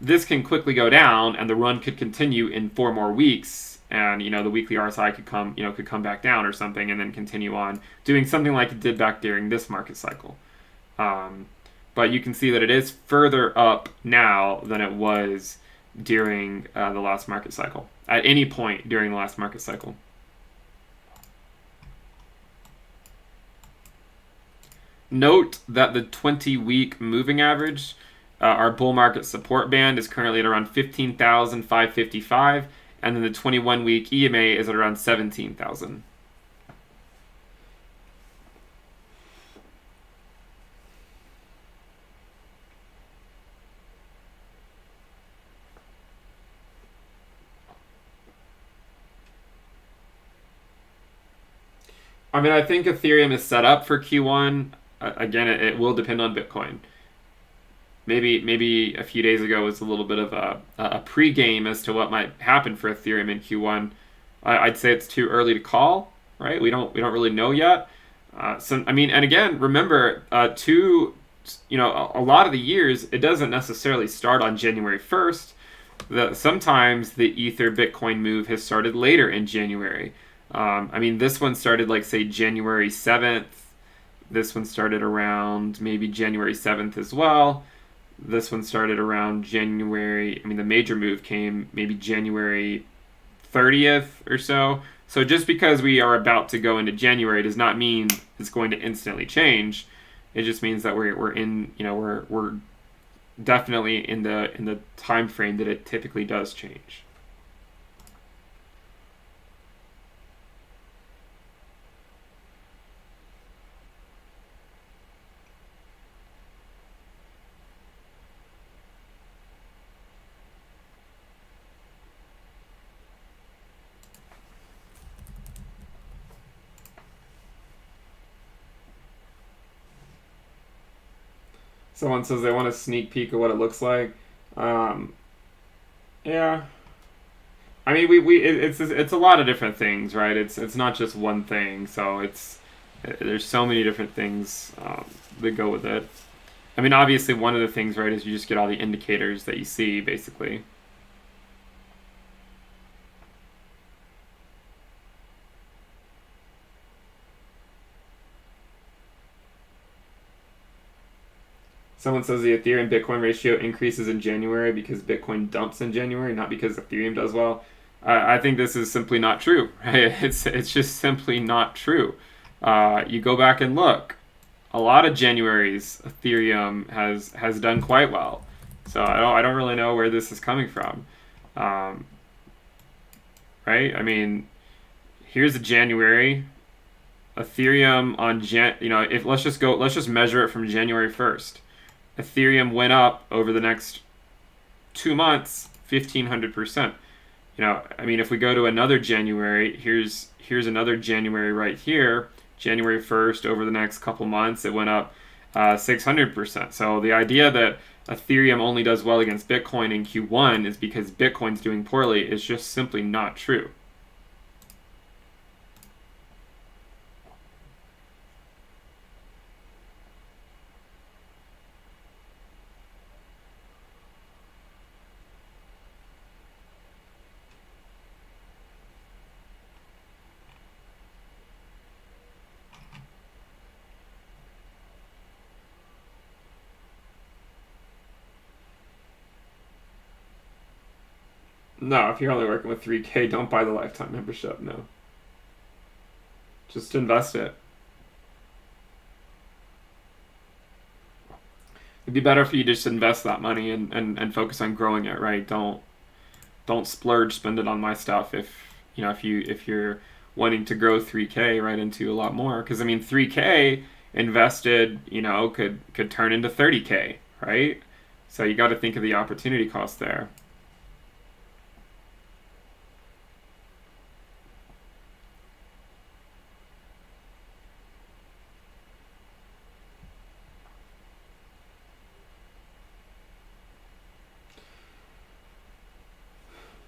this can quickly go down, and the run could continue in 4 more weeks, and the weekly RSI could come back down or something, and then continue on doing something like it did back during this market cycle. but you can see that it is further up now than it was during the last market cycle, at any point during the last market cycle. Note that the 20-week moving average, our bull market support band, is currently at around 15,555, and then the 21-week EMA is at around 17,000. I mean, I think Ethereum is set up for Q1. Again, it will depend on Bitcoin. Maybe a few days ago was a little bit of a pregame as to what might happen for Ethereum in Q1. I'd say it's too early to call, right? We don't really know yet. So I mean, and again, remember, a lot of the years it doesn't necessarily start on January 1st. Sometimes the Ether Bitcoin move has started later in January. I mean, this one started like, say, January 7th. This one started around maybe January 7th as well. This one started around January. I mean, the major move came maybe January 30th or so. So just because we are about to go into January does not mean it's going to instantly change. It just means that we're definitely in the time frame that it typically does change. Someone says they want a sneak peek of what it looks like. Yeah. I mean, it's a lot of different things, right? It's not just one thing. So there's so many different things that go with it. I mean, obviously, one of the things, right, is you just get all the indicators that you see, basically. Someone says the Ethereum Bitcoin ratio increases in January because Bitcoin dumps in January, not because Ethereum does well. I think this is simply not true. Right? It's just simply not true. You go back and look. A lot of Januaries, Ethereum has done quite well. So I don't really know where this is coming from. Right? I mean, here's a January. Ethereum on let's just measure it from January 1st. Ethereum went up over the next 2 months 1,500%. I mean, if we go to another January, here's another January right here. January 1st, over the next couple months, it went up 600%. So the idea that Ethereum only does well against Bitcoin in Q1 is because Bitcoin's doing poorly is just simply not true. No, if you're only working with 3K, don't buy the lifetime membership, no. Just invest it. It'd be better for you to just invest that money and focus on growing it, right? Don't splurge, spend it on my stuff if you're wanting to grow 3K right into a lot more. Because I mean 3K invested, could turn into 30K, right? So you got to think of the opportunity cost there.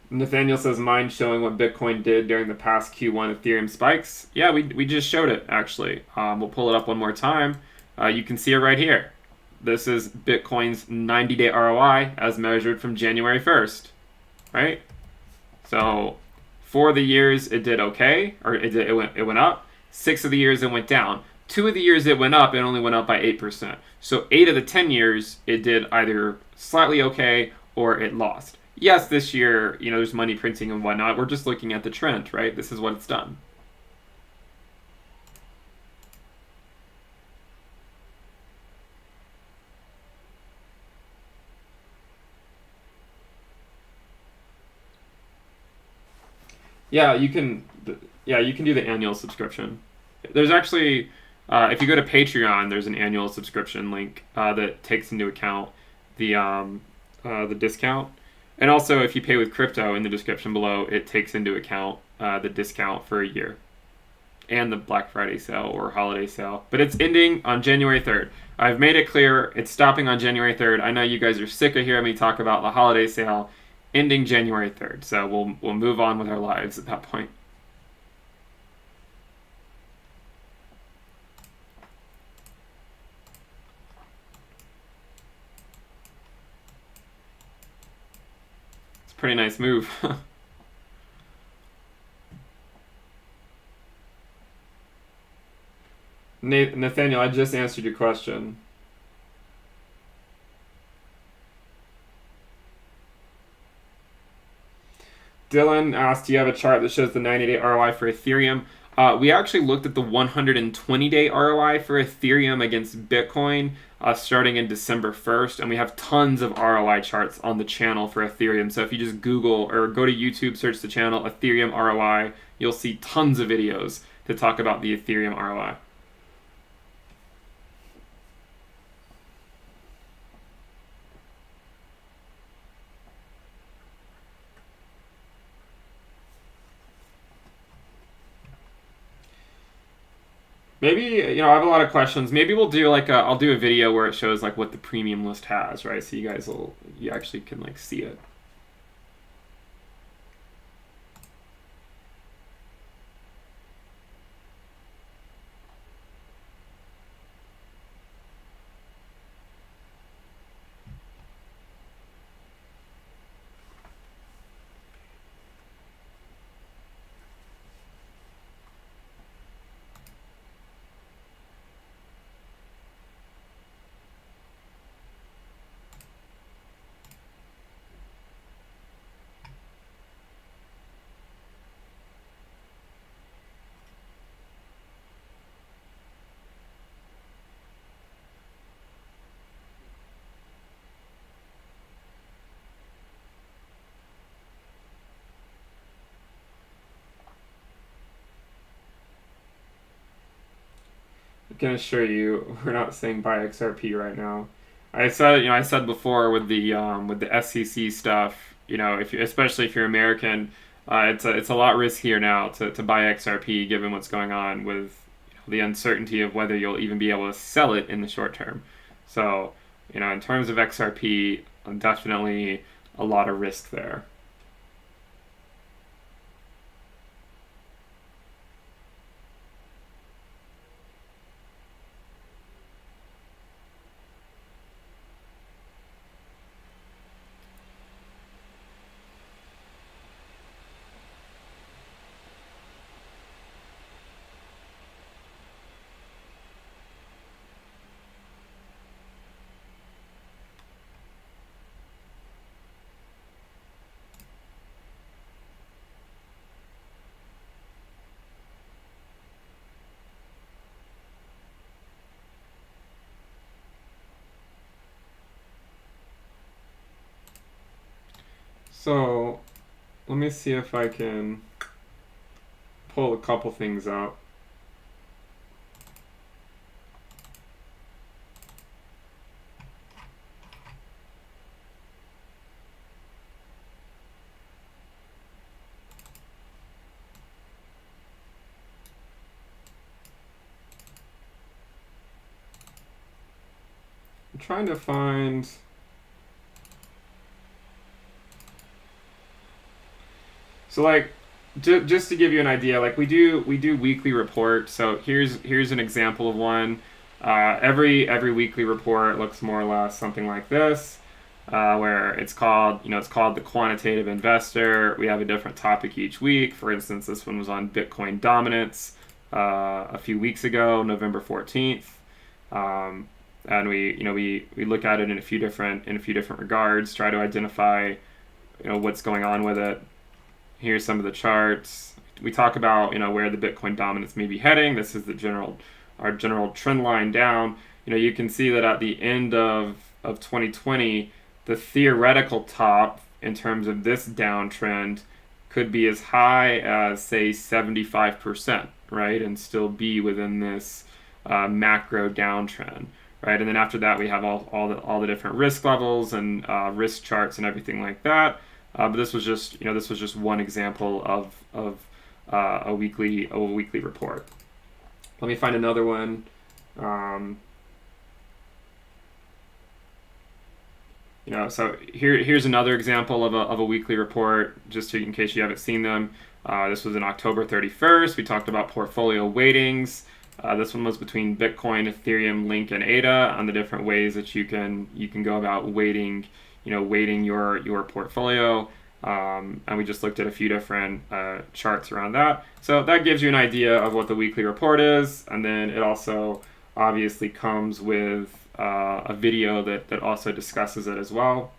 Nathaniel says, mind showing what Bitcoin did during the past Q1 Ethereum spikes. Yeah, we just showed it, actually. We'll pull it up one more time. You can see it right here. This is Bitcoin's 90-day ROI as measured from January 1st, right? So for the years, it did okay, or it went up. 6 of the years, it went down. 2 of the years it went up, it only went up by 8%. So 8 of the 10 years, it did either slightly okay or it lost. Yes, this year, there's money printing and whatnot. We're just looking at the trend, right? This is what it's done. Yeah, you can. Yeah, you can do the annual subscription. There's actually, if you go to Patreon, there's an annual subscription link that takes into account the discount, and also if you pay with crypto in the description below, it takes into account the discount for a year and the Black Friday sale or holiday sale. But it's ending on January 3rd. I've made it clear it's stopping on January 3rd. I know you guys are sick of hearing me talk about the holiday sale ending January 3rd. So we'll move on with our lives at that point. It's a pretty nice move. Nathaniel, I just answered your question. Dylan asked, do you have a chart that shows the 90-day ROI for Ethereum? We actually looked at the 120-day ROI for Ethereum against Bitcoin starting in December 1st, and we have tons of ROI charts on the channel for Ethereum. So if you just Google or go to YouTube, search the channel Ethereum ROI, you'll see tons of videos to talk about the Ethereum ROI. Maybe, I have a lot of questions. Maybe we'll do I'll do a video where it shows like what the premium list has, right? So you actually can like see it. I can assure you, we're not saying buy XRP right now. I said before with the SEC stuff, especially if you're American, it's a lot riskier now to buy XRP given what's going on with the uncertainty of whether you'll even be able to sell it in the short term. So, in terms of XRP, definitely a lot of risk there. So, let me see if I can pull a couple things out. I'm trying to find... So like, just to give you an idea, like we do weekly reports. So here's an example of one. Every weekly report looks more or less something like this, where it's called the quantitative investor. We have a different topic each week. For instance, this one was on Bitcoin dominance. a few weeks ago, November 14th. And we look at it in a few different regards, try to identify what's going on with it. Here's some of the charts. We talk about where the Bitcoin dominance may be heading. This is our general trend line down. You can see that at the end of 2020, the theoretical top in terms of this downtrend could be as high as, say, 75%, right, and still be within this macro downtrend, right? And then after that, we have all the different risk levels and risk charts and everything like that. But this was just one example of a weekly report. Let me find another one. So here's another example of a weekly report, just in case you haven't seen them. This was on October 31st. We talked about portfolio weightings. This one was between Bitcoin, Ethereum, Link, and ADA on the different ways that you can go about weighting your portfolio. And we just looked at a few different charts around that. So that gives you an idea of what the weekly report is, and then it also obviously comes with a video that also discusses it as well.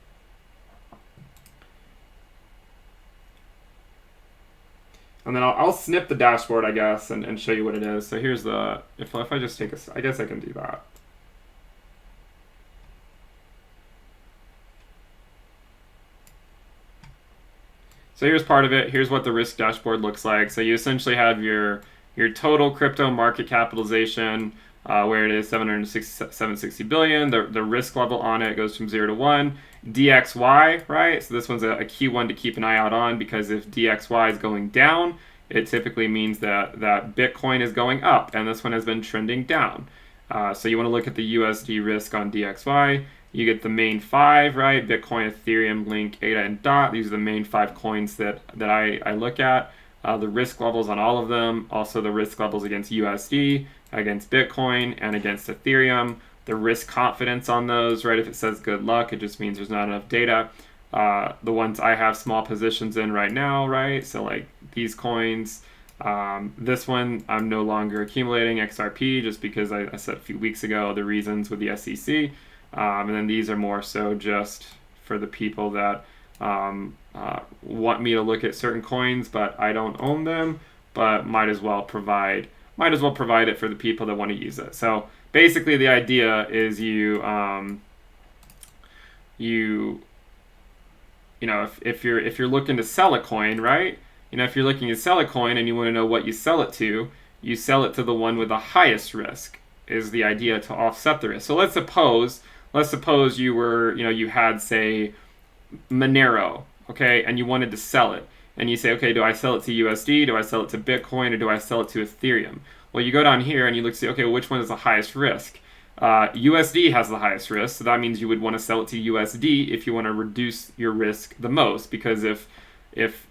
And then I'll snip the dashboard, I guess, and show you what it is. So here's if I just take I guess I can do that. So here's part of it. Here's what the risk dashboard looks like. So you essentially have your total crypto market capitalization, where it is 760 billion. The risk level on it goes from 0 to 1. DXY, right? So this one's a key one to keep an eye out on, because if DXY is going down, it typically means that Bitcoin is going up, and this one has been trending down. So you want to look at the USD risk on DXY. You get the main 5, right? Bitcoin, Ethereum, Link, ADA, and DOT. These are the main 5 coins that I look at. The risk levels on all of them. Also the risk levels against USD, against Bitcoin, and against Ethereum. The risk confidence on those, right? If it says good luck, it just means there's not enough data. The ones I have small positions in right now, right? So like these coins. This one I'm no longer accumulating XRP, just because I said a few weeks ago the reasons with the SEC. And then these are more so just for the people that want me to look at certain coins, but I don't own them, but might as well provide it for the people that want to use it. So basically the idea is if you're looking to sell a coin, right? If you're looking to sell a coin and you want to know what you sell it to the one with the highest risk, is the idea, to offset the risk. So let's suppose you were, you had, say, Monero, okay, and you wanted to sell it. And you say, okay, do I sell it to USD, do I sell it to Bitcoin, or do I sell it to Ethereum? Well, you go down here and you look to see, okay, well, which one is the highest risk? USD has the highest risk, so that means you would want to sell it to USD if you want to reduce your risk the most, because if XMR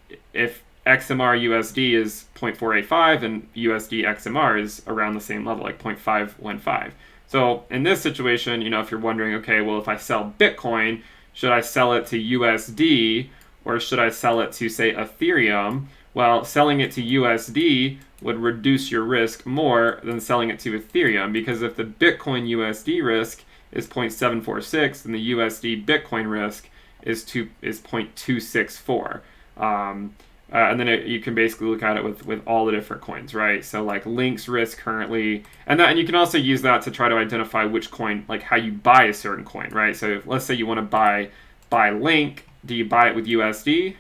USD is 0.485 and USD XMR is around the same level, like 0.515. So in this situation, if you're wondering, okay, well, if I sell Bitcoin, should I sell it to USD or should I sell it to, say, Ethereum? Well, selling it to USD would reduce your risk more than selling it to Ethereum, because if the Bitcoin USD risk is 0.746, then the USD Bitcoin risk is 0.264. And then you can basically look at it with all the different coins, right? So like Link's risk currently, and you can also use that to try to identify which coin, like how you buy a certain coin, right? So let's say you want to buy Link, do you buy it with USD?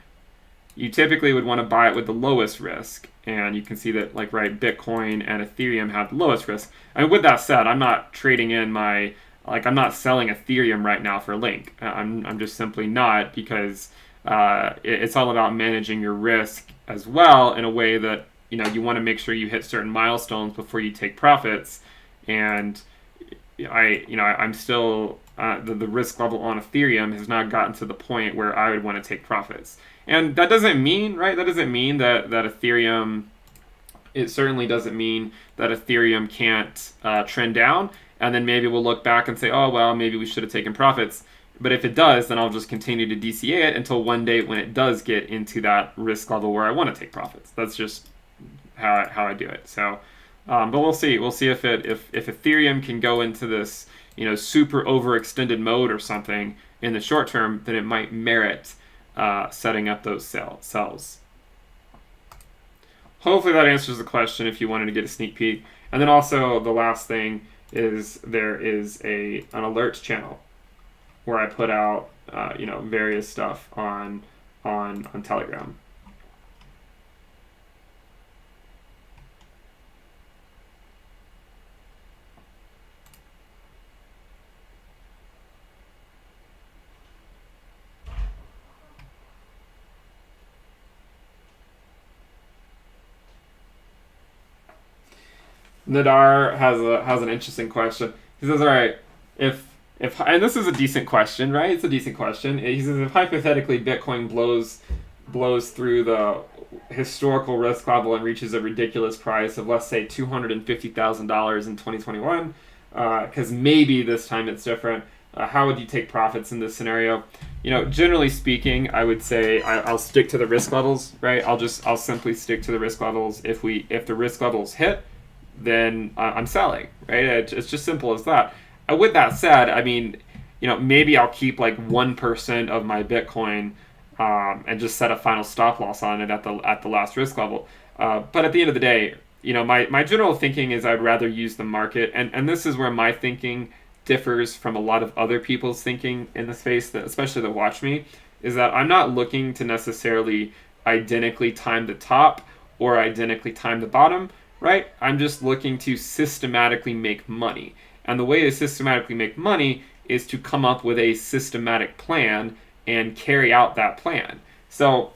You typically would want to buy it with the lowest risk, and you can see that, like, right, Bitcoin and Ethereum have the lowest risk. And with that said, I'm not trading in I'm not selling Ethereum right now for Link. I'm just simply not, because it's all about managing your risk as well in a way that you want to make sure you hit certain milestones before you take profits. And I'm still the risk level on Ethereum has not gotten to the point where I would want to take profits. And that doesn't mean, right? That doesn't mean that Ethereum. It certainly doesn't mean that Ethereum can't trend down, and then maybe we'll look back and say, oh well, maybe we should have taken profits. But if it does, then I'll just continue to DCA it until one day when it does get into that risk level where I want to take profits. That's just how I do it. So But we'll see. We'll see if Ethereum can go into this super overextended mode or something in the short term, then it might merit setting up those cells. Hopefully that answers the question if you wanted to get a sneak peek. And then also the last thing is there is an alerts channel where I put out various stuff on Telegram. Nadar has an interesting question. He says, "All right, if and this is a decent question, right? It's a decent question. He says if hypothetically Bitcoin blows through the historical risk level and reaches a ridiculous price of, let's say, $250,000 in 2021, because maybe this time it's different. How would you take profits in this scenario? Generally speaking, I would say I'll stick to the risk levels, right? I'll simply stick to the risk levels. If the risk levels hit, then I'm selling, right? It's just simple as that. With that said, I mean, maybe I'll keep like 1% of my Bitcoin and just set a final stop loss on it at the last risk level. But at the end of the day, my general thinking is I'd rather use the market, and this is where my thinking differs from a lot of other people's thinking in the space, especially that watch me, is that I'm not looking to necessarily identically time the top or identically time the bottom, right? I'm just looking to systematically make money. And the way to systematically make money is to come up with a systematic plan and carry out that plan. So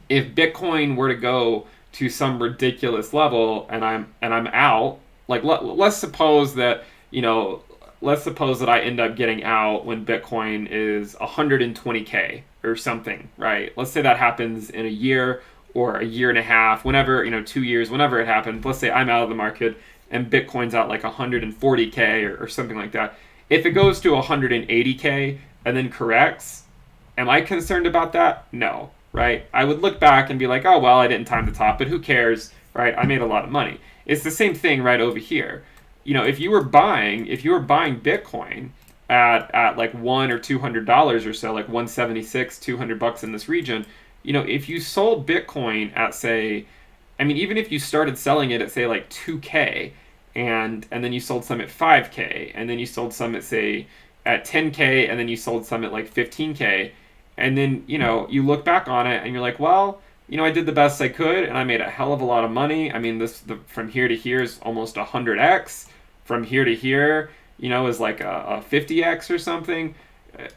if Bitcoin were to go to some ridiculous level and I'm out, like let's suppose that I end up getting out when Bitcoin is 120K or something, right? Let's say that happens in a year or a year and a half, whenever, 2 years, whenever it happens. Let's say I'm out of the market and Bitcoin's at like 140K or something like that. If it goes to 180K and then corrects, am I concerned about that? No, right? I would look back and be like, oh, well, I didn't time the top, but who cares, right? I made a lot of money. It's the same thing right over here. If you were buying Bitcoin at like $100 or $200 or so, like 176, $200 in this region, if you sold Bitcoin at, say, I mean, even if you started selling it at, say, like 2K, and then you sold some at 5K, and then you sold some at, say, at 10K, and then you sold some at like 15K, and then, you look back on it and you're like, well, I did the best I could and I made a hell of a lot of money. I mean, from here to here is almost 100x. From here to here, is like a 50x or something.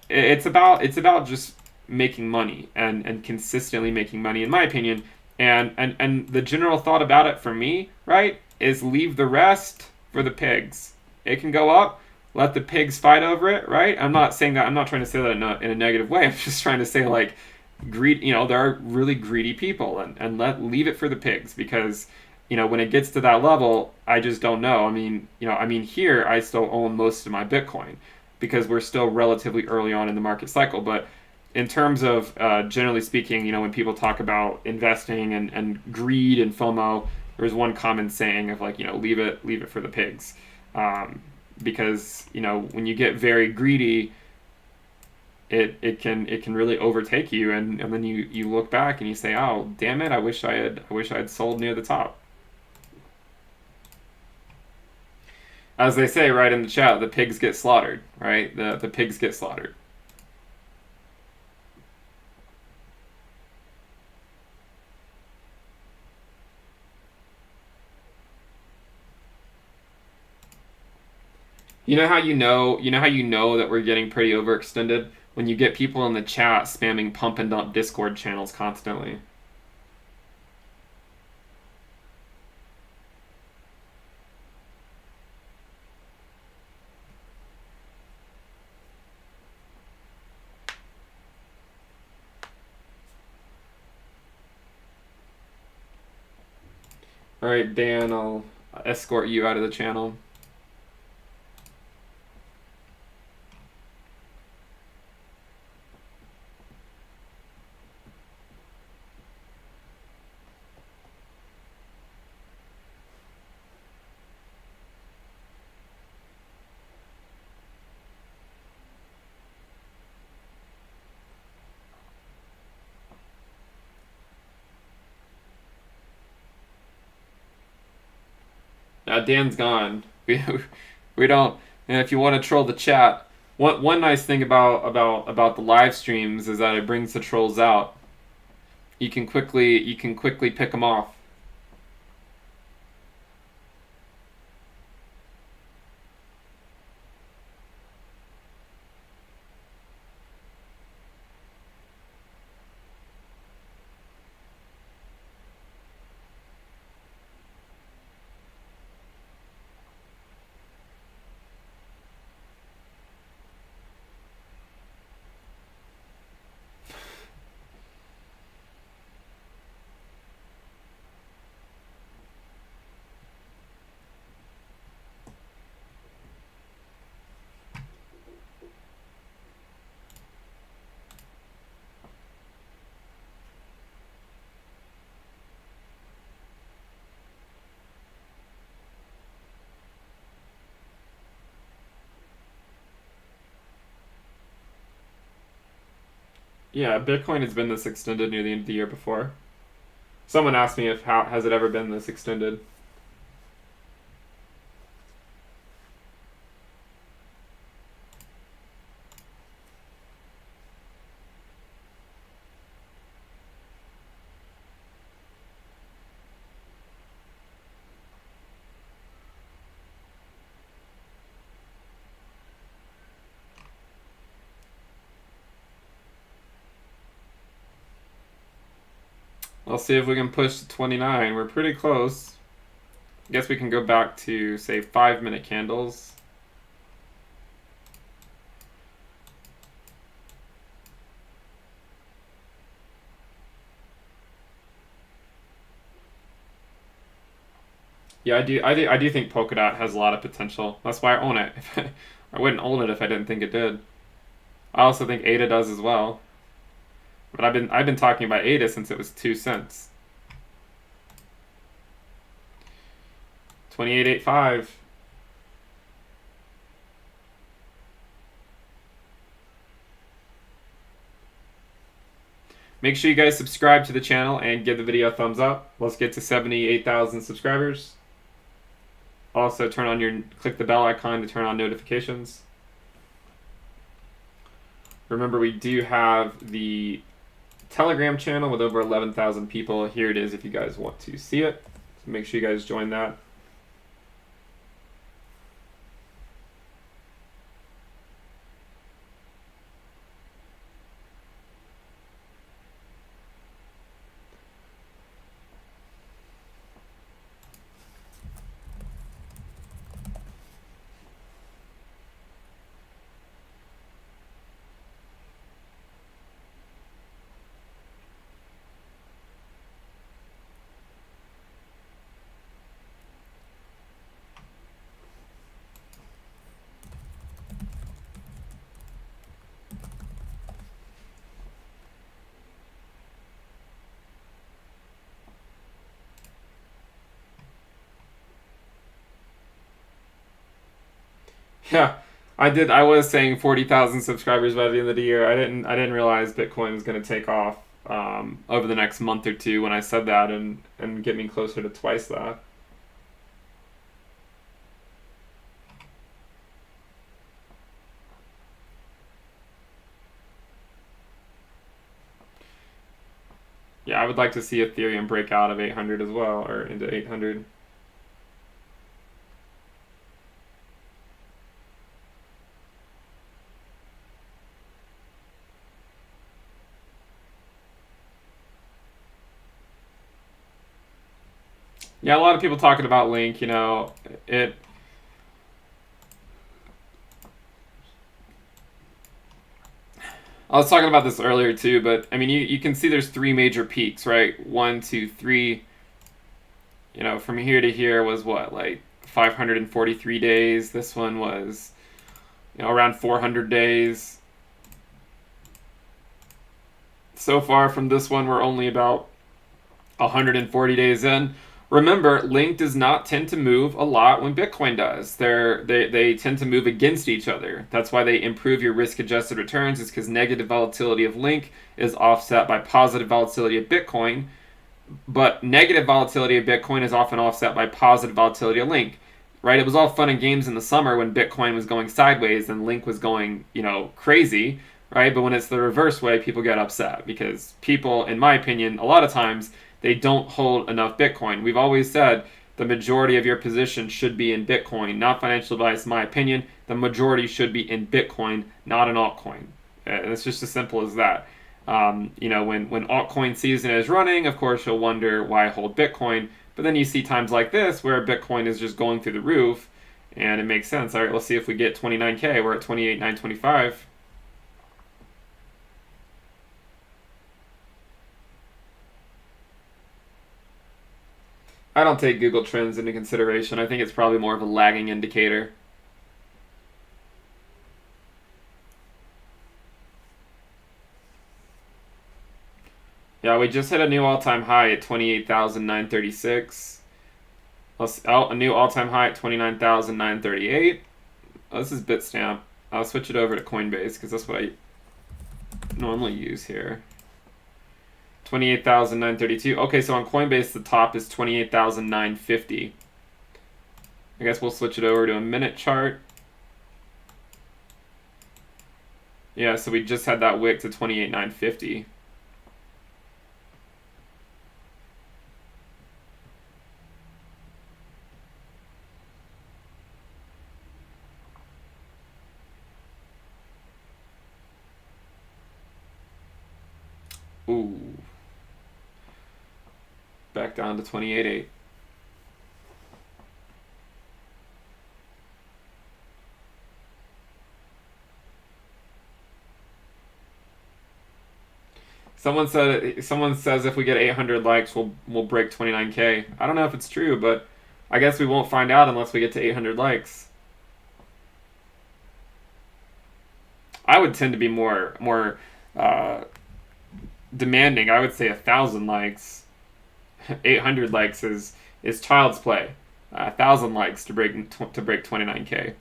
It's about just making money and consistently making money, in my opinion. And the general thought about it for me, right, is leave the rest for the pigs. It can go up, let the pigs fight over it, right? I'm not saying that, I'm not trying to say that in a negative way. I'm just trying to say, like, greed, there are really greedy people, and leave it for the pigs, because when it gets to that level, I just don't know. I mean here I still own most of my Bitcoin because we're still relatively early on in the market cycle. But in terms of generally speaking, when people talk about investing and greed and FOMO, there's one common saying of like, leave it for the pigs, because when you get very greedy, it can really overtake you, and then you look back and you say, oh damn it, I wish I had sold near the top. As they say right in the chat, the pigs get slaughtered, right? The pigs get slaughtered. You know how you know that we're getting pretty overextended? When you get people in the chat spamming pump and dump Discord channels constantly. All right, Dan, I'll escort you out of the channel. Dan's gone. We don't. And if you want to troll the chat, one nice thing about the live streams is that it brings the trolls out. You can quickly pick them off. Yeah, Bitcoin has been this extended near the end of the year before. Someone asked me if how has it ever been this extended. Let's see if we can push to 29. We're pretty close. I guess we can go back to, say, 5-minute candles. Yeah, I do think Polkadot has a lot of potential. That's why I own it. I wouldn't own it if I didn't think it did. I also think ADA does as well. But I've been talking about ADA since it was 2 cents. 28.85. Make sure you guys subscribe to the channel and give the video a thumbs up. Let's get to 78,000 subscribers. Also, click the bell icon to turn on notifications. Remember, we do have the Telegram channel with over 11,000 people. Here it is if you guys want to see it. So make sure you guys join that. Yeah, I was saying 40,000 subscribers by the end of the year. I didn't realize Bitcoin was going to take off over the next month or two when I said that, and get me closer to twice that. Yeah, I would like to see Ethereum break out of 800 as well, or into 800. Yeah, a lot of people talking about Link, you know, I was talking about this earlier too, but I mean, you can see there's 3 major peaks, right? 1, 2, 3. You know, from here to here was what, like 543 days. This one was, you know, around 400 days. So far from this one, we're only about 140 days in. Remember, Link does not tend to move a lot when Bitcoin does. They tend to move against each other. That's why they improve your risk-adjusted returns. It's because negative volatility of Link is offset by positive volatility of Bitcoin. But negative volatility of Bitcoin is often offset by positive volatility of Link. right? It was all fun and games in the summer when Bitcoin was going sideways and Link was going, crazy, right? But when it's the reverse way, people get upset because people, in my opinion, a lot of times they don't hold enough Bitcoin. We've always said the majority of your position should be in Bitcoin, not financial advice, in my opinion. The majority should be in Bitcoin, not an altcoin. And it's just as simple as that. When altcoin season is running, of course, you'll wonder why I hold Bitcoin. But then you see times like this where Bitcoin is just going through the roof, and it makes sense. All right, let's see if we get 29K. We're at 28,925. I don't take Google Trends into consideration. I think it's probably more of a lagging indicator. Yeah, we just hit a new all-time high at 28,936. A new all-time high at 29,938. Oh, this is Bitstamp. I'll switch it over to Coinbase because that's what I normally use here. 28,932. Okay, so on Coinbase, the top is 28,950. I guess we'll switch it over to a minute chart. Yeah, so we just had that wick to 28,950. Ooh. Back down to 28.8. Someone says if we get 800 likes, we'll break 29K. I don't know if it's true, but I guess we won't find out unless we get to 800 likes. I would tend to be more demanding. I would say 1,000 likes. 800 likes is child's play. 1,000 likes to break 29K.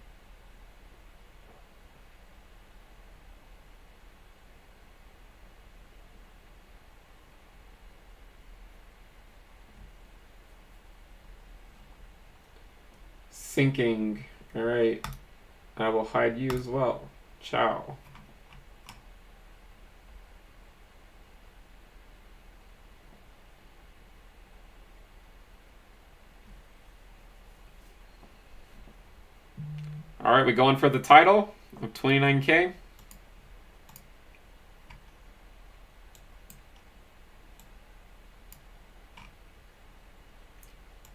Syncing. All right. I will hide you as well. Ciao. All right, we going for the title of 29K.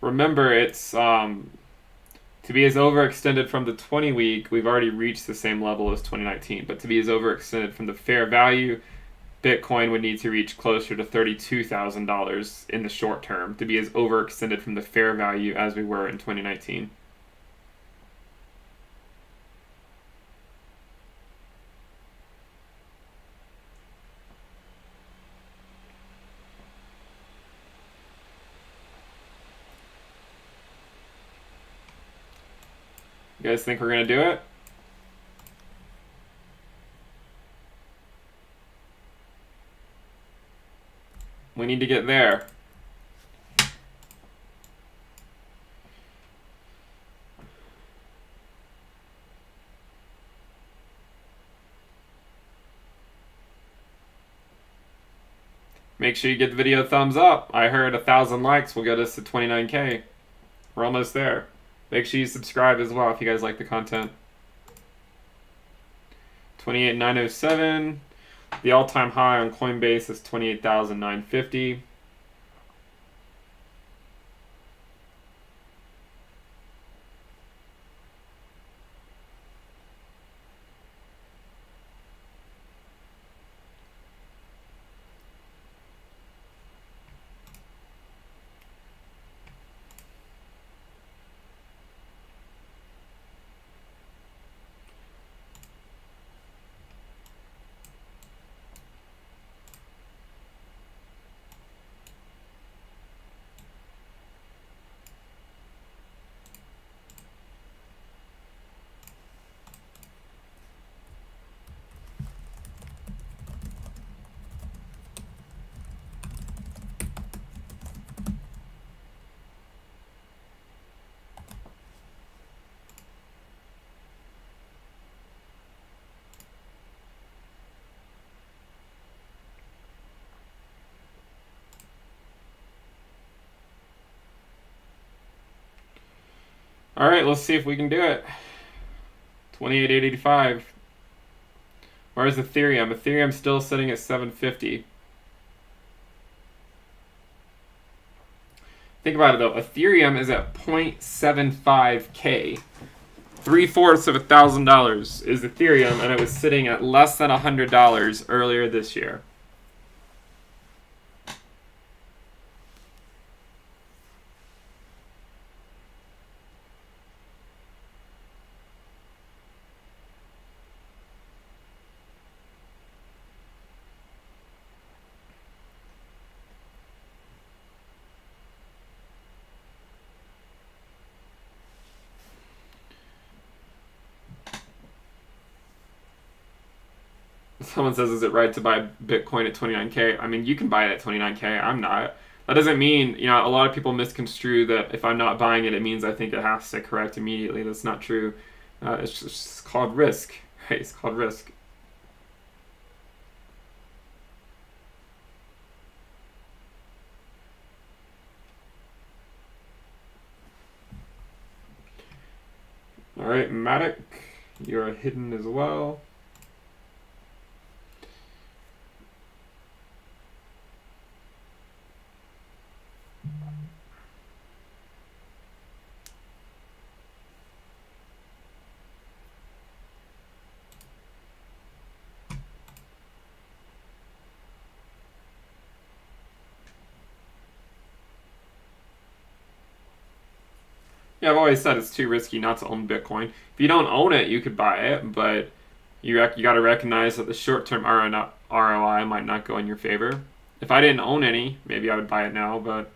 Remember, it's to be as overextended from the 20-week, we've already reached the same level as 2019. But to be as overextended from the fair value, Bitcoin would need to reach closer to $32,000 in the short term to be as overextended from the fair value as we were in 2019. You guys think we're going to do it? We need to get there. Make sure you get the video a thumbs up. I heard 1,000 likes will get us to 29K. We're almost there. Make sure you subscribe as well if you guys like the content. 28,907. The all-time high on Coinbase is 28,950. All right, let's see if we can do it. 28,885. Where's Ethereum? Ethereum's still sitting at 750. Think about it though. Ethereum is at 0.75K. 3/4 of $1,000 is Ethereum, and it was sitting at less than $100 earlier this year. Someone says, is it right to buy Bitcoin at 29K? I mean, you can buy it at 29K. I'm not. That doesn't mean, a lot of people misconstrue that if I'm not buying it, it means I think it has to correct immediately. That's not true. It's just called risk, right? It's called risk. All right, Matic, you're hidden as well. Yeah, I've always said it's too risky not to own Bitcoin. If you don't own it, you could buy it, but you got to recognize that the short-term ROI might not go in your favor. If I didn't own any, maybe I would buy it now, but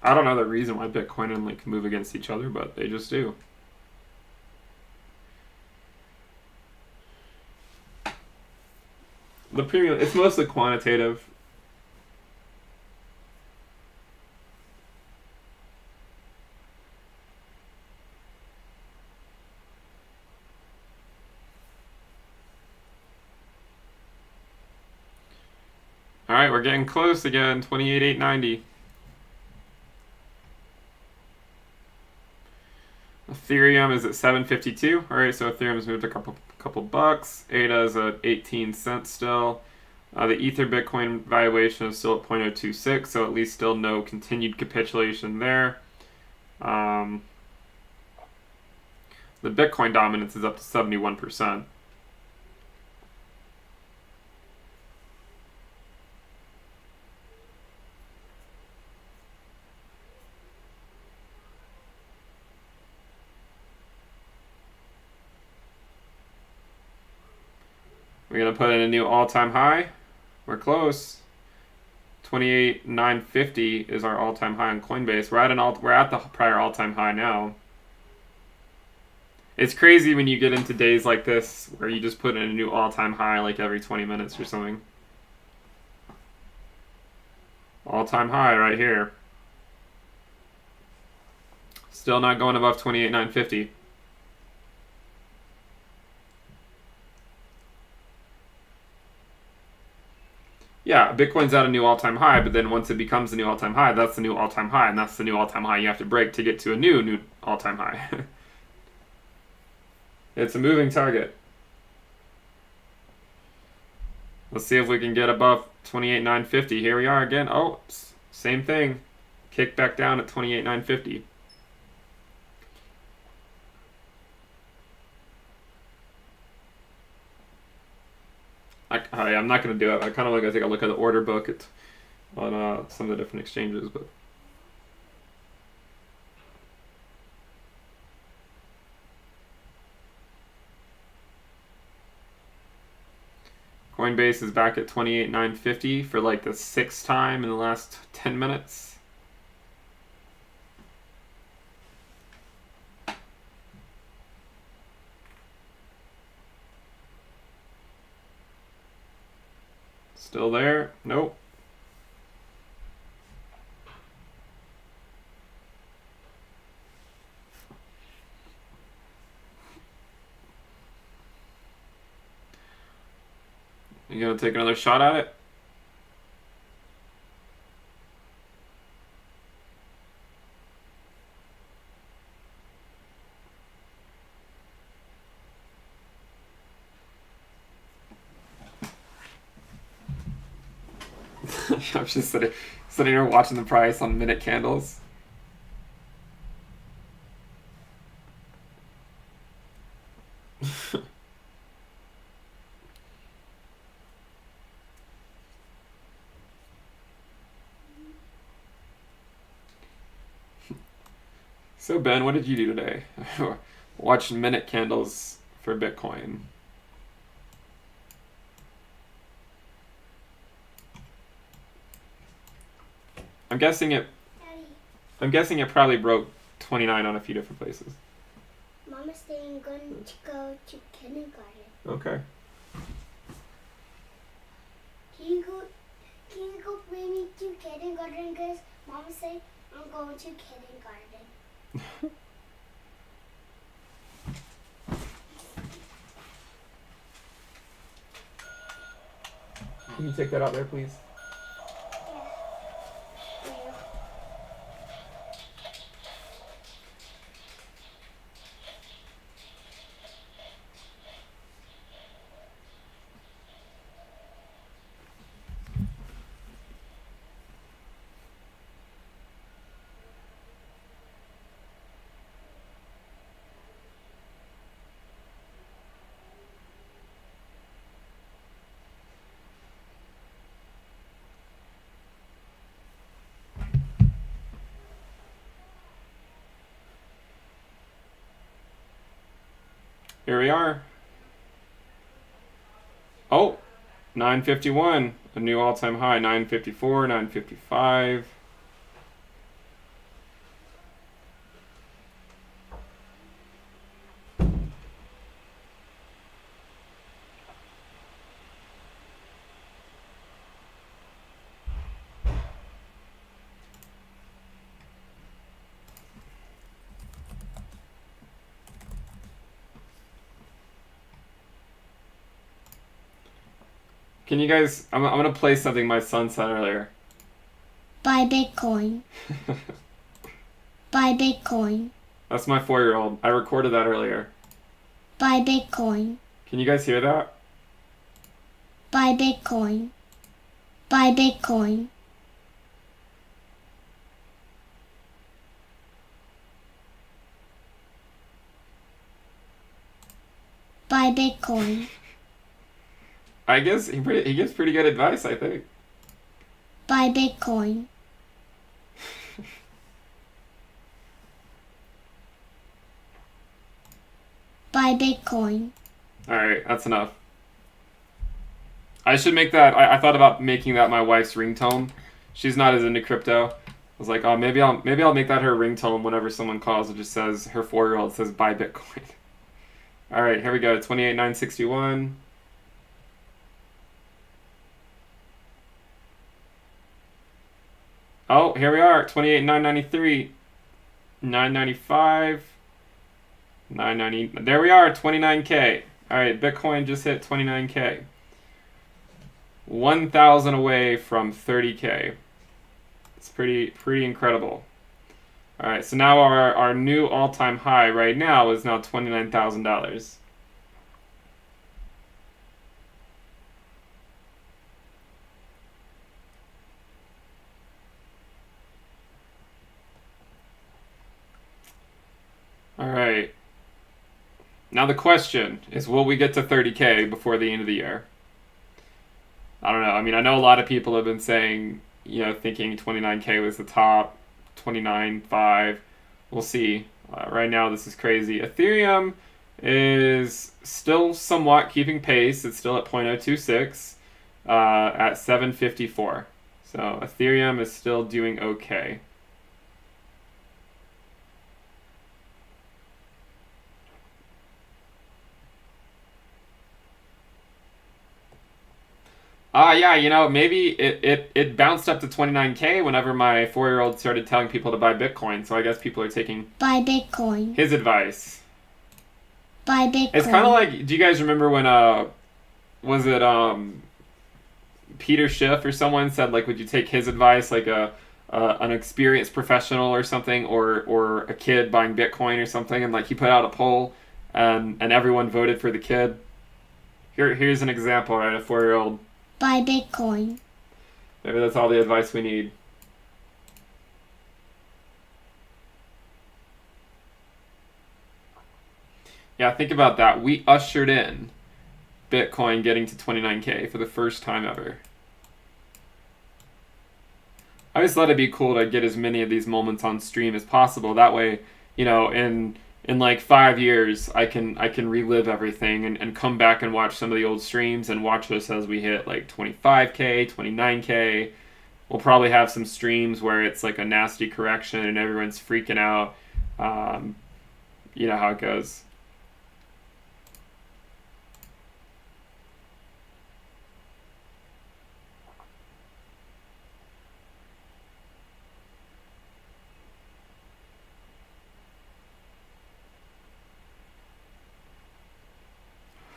I don't know the reason why Bitcoin and Link move against each other, but they just do. The premium, it's mostly quantitative. All right, we're getting close again. 28,890. Ethereum is at 752. All right, so Ethereum's moved a couple bucks. ADA is at 18 cents still. The Ether Bitcoin valuation is still at 0.026, so at least still no continued capitulation there. The Bitcoin dominance is up to 71%. We're going to put in a new all-time high. We're close. 28,950 is our all-time high on Coinbase. We're at the prior all-time high now. It's crazy when you get into days like this where you just put in a new all-time high like every 20 minutes or something. All-time high right here. Still not going above 28,950. Yeah, Bitcoin's at a new all-time high, but then once it becomes a new all-time high, that's the new all-time high, and that's the new all-time high you have to break to get to a new all-time high. It's a moving target. Let's see if we can get above 28,950. Here we are again. Oh, same thing. Kick back down at 28,950. I'm not going to do it. I kind of want to take a look at the order book on some of the different exchanges, but Coinbase is back at 28,950 for like the 6th time in the last 10 minutes. Still there? Nope. You gonna take another shot at it? I'm just sitting here watching the price on minute candles. So Ben, what did you do today? Watch minute candles for Bitcoin. I'm guessing it probably broke 29 on a few different places. Mama's saying I'm going to go to kindergarten. Okay. Can you go bring me to kindergarten? Because Mama said I'm going to kindergarten. Can you take that out there, please? Here we are. Oh, 951, a new all-time high. 954, 955. Can you guys, I'm going to play something my son said earlier. Buy Bitcoin. Buy Bitcoin. That's my 4-year-old. I recorded that earlier. Buy Bitcoin. Can you guys hear that? Buy Bitcoin. Buy Bitcoin. Buy Bitcoin. I guess he gives pretty good advice, I think. Buy Bitcoin. Buy Bitcoin. Alright, that's enough. I should make that, I thought about making that my wife's ringtone. She's not as into crypto. I was like, oh, maybe I'll make that her ringtone whenever someone calls. It just says, her 4-year-old says, buy Bitcoin. Alright, here we go, 28,961. Oh, here we are, 28,993, 995, 990. There we are, 29K. All right, Bitcoin just hit 29K. 1,000 away from 30K. It's pretty incredible. All right, so now our new all-time high right now is now $29,000. Now the question is, will we get to 30K before the end of the year? I don't know. I mean, I know a lot of people have been saying, thinking 29K was the top, 29.5. We'll see. Right now, this is crazy. Ethereum is still somewhat keeping pace. It's still at 0.026 at 754. So Ethereum is still doing okay. Yeah, maybe it bounced up to 29K whenever my 4-year-old started telling people to buy Bitcoin. So I guess people are taking Buy Bitcoin. his advice. Buy Bitcoin. It's kind of like, do you guys remember when was it Peter Schiff or someone said, like, would you take his advice, like an experienced professional or something, or a kid buying Bitcoin or something, and like he put out a poll and everyone voted for the kid. Here's an example, right? A 4-year-old. Buy Bitcoin. Maybe that's all the advice we need. Yeah, think about that. We ushered in Bitcoin getting to 29K for the first time ever. I just thought it'd be cool to get as many of these moments on stream as possible. That way, in like 5 years, I can relive everything and come back and watch some of the old streams and watch us as we hit like 25K, 29K. We'll probably have some streams where it's like a nasty correction and everyone's freaking out. You know how it goes.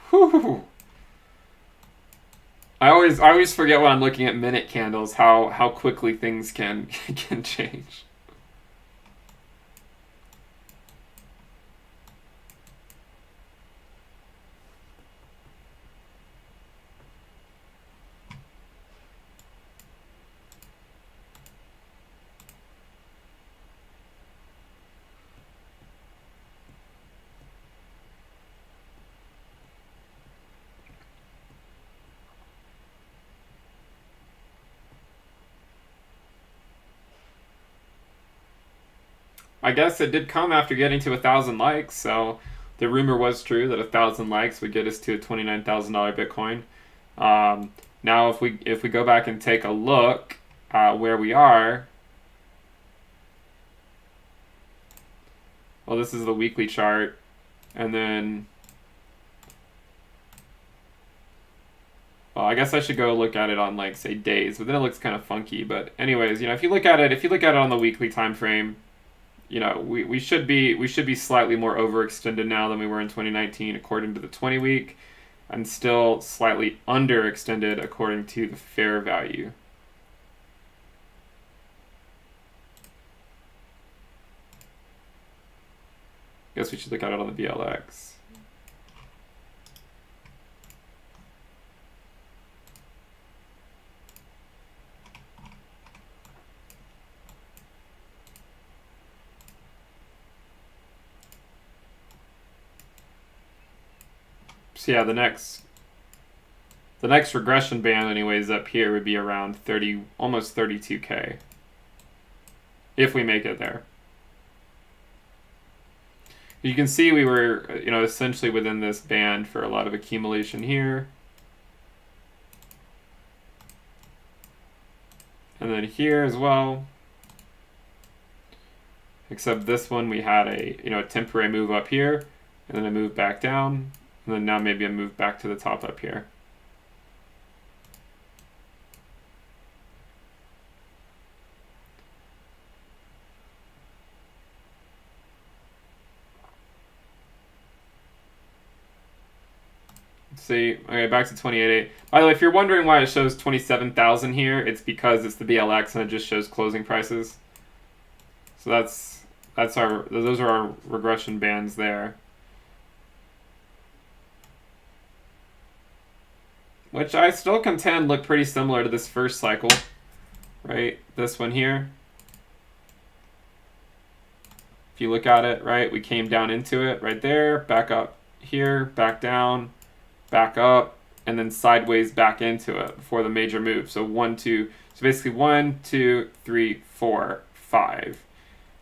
Whew. I always forget when I'm looking at minute candles how quickly things can change. I guess it did come after getting to 1,000 likes, so the rumor was true that 1,000 likes would get us to a $29,000 Bitcoin. Now, if we go back and take a look at where we are, well, this is the weekly chart, and then, well, I guess I should go look at it on, like, say, days, but then it looks kind of funky. But anyways, if you look at it on the weekly time frame, we should be slightly more overextended now than we were in 2019 according to the 20-week, and still slightly underextended according to the fair value. Guess we should look at it on the BLX. So yeah, the next regression band, anyways, up here would be around 30, almost 32K, if we make it there. You can see we were, essentially within this band for a lot of accumulation here, and then here as well. Except this one we had a temporary move up here, and then a move back down. And then now maybe a move back to the top up here. Let's see, okay, back to 28.8. By the way, if you're wondering why it shows 27,000 here, it's because it's the BLX and it just shows closing prices. So those are our regression bands there. Which I still contend look pretty similar to this first cycle, right? This one here. If you look at it, right, we came down into it right there, back up here, back down, back up, and then sideways back into it before the major move. So 1, 2, so basically 1, 2, 3, 4, 5.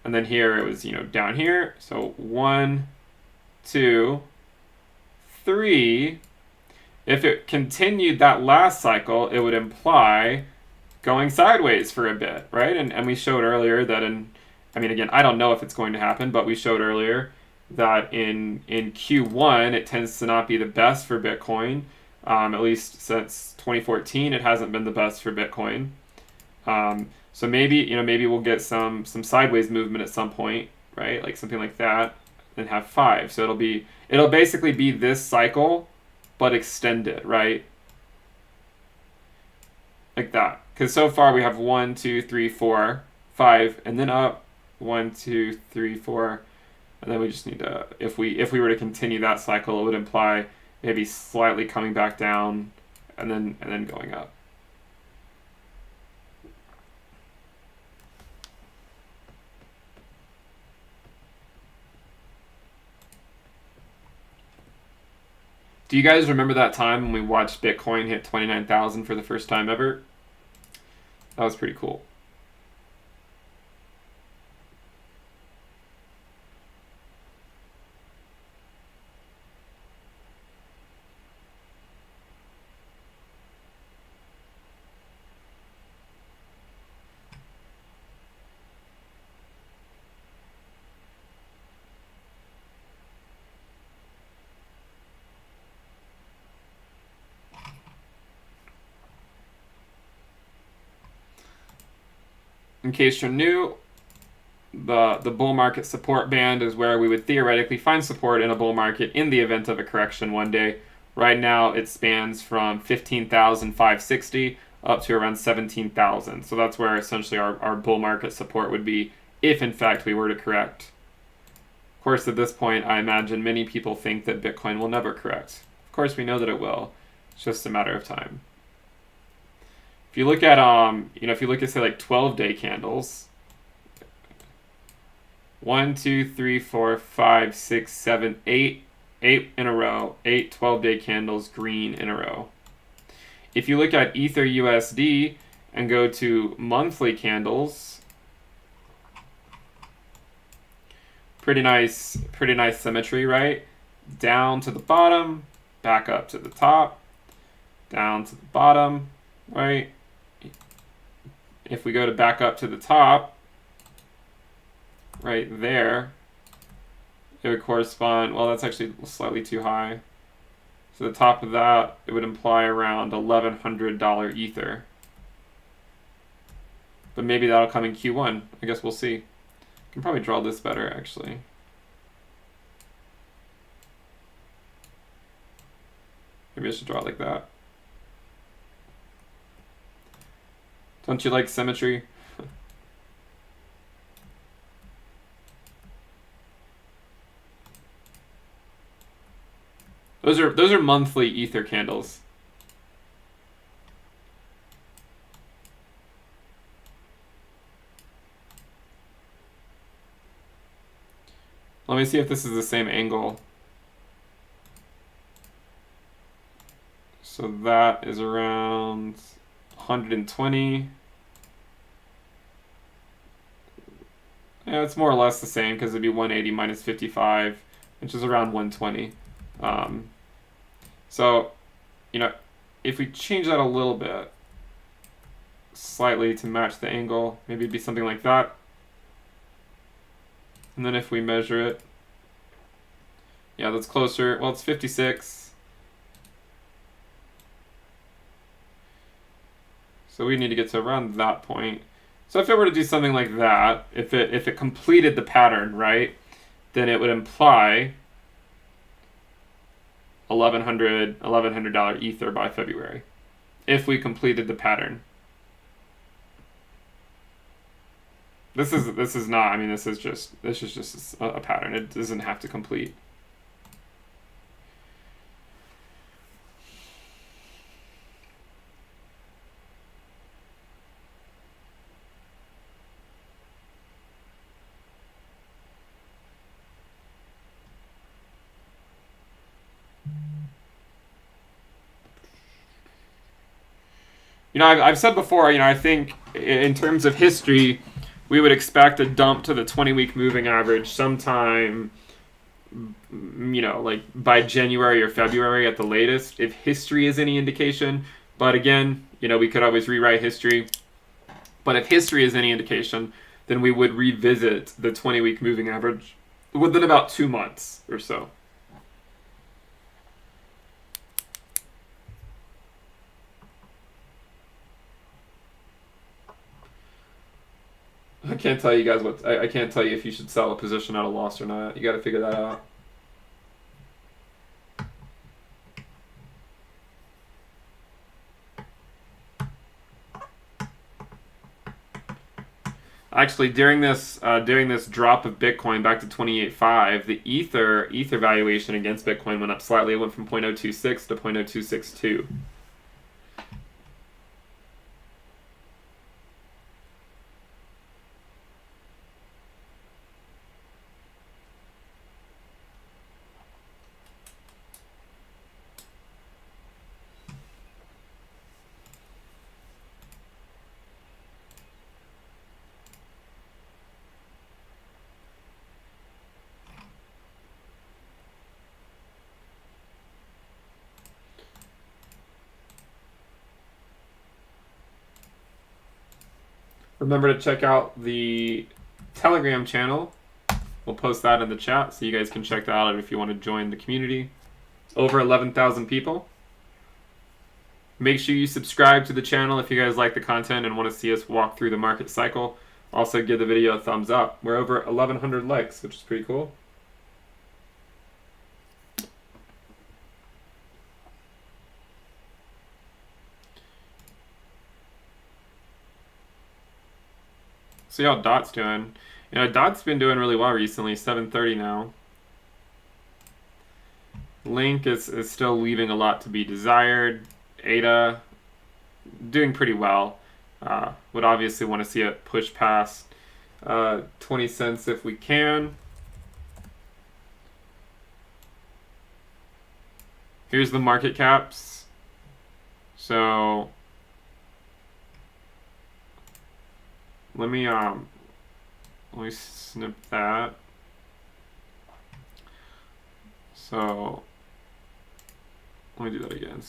And then here it was, down here. So 1, 2, 3. If it continued that last cycle, it would imply going sideways for a bit, right? And we showed earlier that again, I don't know if it's going to happen, but we showed earlier that in Q1, it tends to not be the best for Bitcoin. At least since 2014, it hasn't been the best for Bitcoin. So maybe we'll get some sideways movement at some point, right? Like something like that, and have 5. So it'll basically be this cycle, but extended, right? Like that. Because so far we have 1, 2, 3, 4, 5, and then up 1, 2, 3, 4, and then we just need to. If we were to continue that cycle, it would imply maybe slightly coming back down, and then going up. Do you guys remember that time when we watched Bitcoin hit 29,000 for the first time ever? That was pretty cool. In case you're new, the bull market support band is where we would theoretically find support in a bull market in the event of a correction one day. Right now, it spans from 15,560 up to around 17,000. So that's where essentially our bull market support would be if, in fact, we were to correct. Of course, at this point, I imagine many people think that Bitcoin will never correct. Of course, we know that it will. It's just a matter of time. If you look at, say like 12-day candles, 1, 2, 3, 4, 5, 6, 7, 8 in a row, 8 12-day candles green in a row. If you look at Ether USD and go to monthly candles, pretty nice symmetry, right? Down to the bottom, back up to the top, down to the bottom, right? If we go to back up to the top, right there, it would correspond, well, that's actually slightly too high. So the top of that, it would imply around $1,100 Ether. But maybe that'll come in Q1. I guess we'll see. I can probably draw this better, actually. Maybe I should draw it like that. Don't you like symmetry? Those are monthly Ether candles. Let me see if this is the same angle. So that is around 120. Yeah, it's more or less the same because it'd be 180 minus 55, which is around 120. So, if we change that a little bit, slightly to match the angle, maybe it'd be something like that. And then if we measure it, yeah, that's closer. Well, it's 56. So we need to get to around that point. So if it were to do something like that, if it completed the pattern, right, then it would imply $1,100 Ether by February, if we completed the pattern. This is not. I mean, this is just a pattern. It doesn't have to complete. I've said before, I think in terms of history, we would expect a dump to the 20-week moving average sometime, like by January or February at the latest, if history is any indication. But again, we could always rewrite history. But if history is any indication, then we would revisit the 20-week moving average within about 2 months or so. I can't tell you guys what I can't tell you if you should sell a position at a loss or not. You got to figure that out. Actually, during this drop of Bitcoin back to 28.5, the Ether valuation against Bitcoin went up slightly. It went from 0.026 to 0.0262. Remember to check out the Telegram channel. We'll post that in the chat so you guys can check that out if you want to join the community. Over 11,000 people. Make sure you subscribe to the channel if you guys like the content and want to see us walk through the market cycle. Also, give the video a thumbs up. We're over 1,100 likes, which is pretty cool. See how Dot's doing. Dot's been doing really well recently, 730 now. Link is still leaving a lot to be desired. ADA, doing pretty well. Would obviously want to see it push past 20 cents if we can. Here's the market caps. So let me snip that. So let me do that again.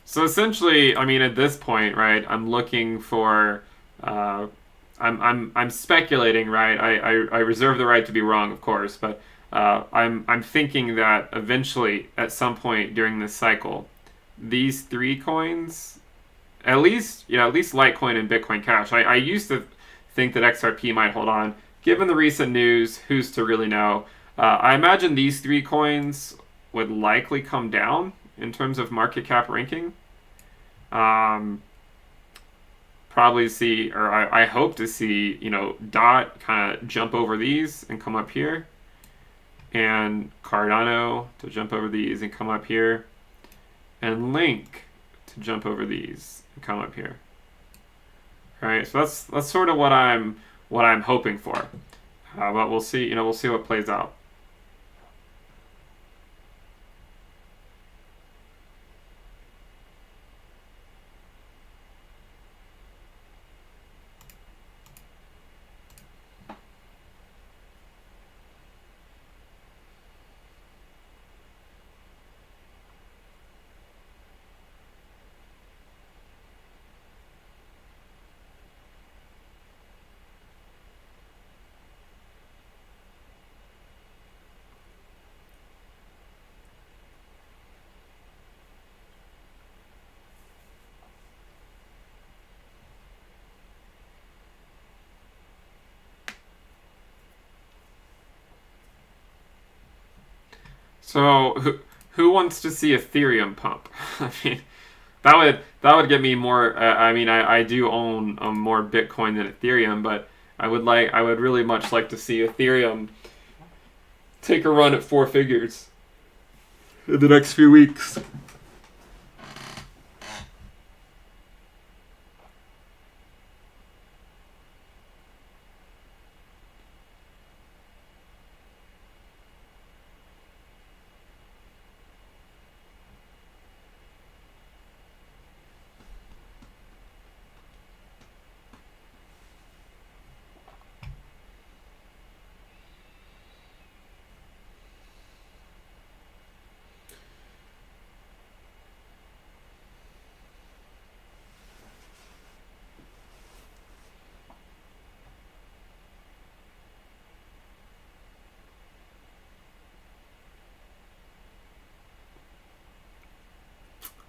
So essentially, I mean, at this point, right? I'm looking for. I'm speculating, right? I reserve the right to be wrong, of course, but I'm thinking that eventually, at some point during this cycle, these three coins, at least Litecoin and Bitcoin Cash. I used to think that XRP might hold on. Given the recent news, who's to really know? I imagine these three coins would likely come down in terms of market cap ranking. Probably see, or I hope to see, Dot kind of jump over these and come up here, and Cardano to jump over these and come up here, and Link to jump over these and come up here. All right, so that's sort of what I'm hoping for, but we'll see. We'll see what plays out. So who wants to see Ethereum pump? I mean, that would get me more. I do own more Bitcoin than Ethereum, but I would really much like to see Ethereum take a run at 4 figures in the next few weeks.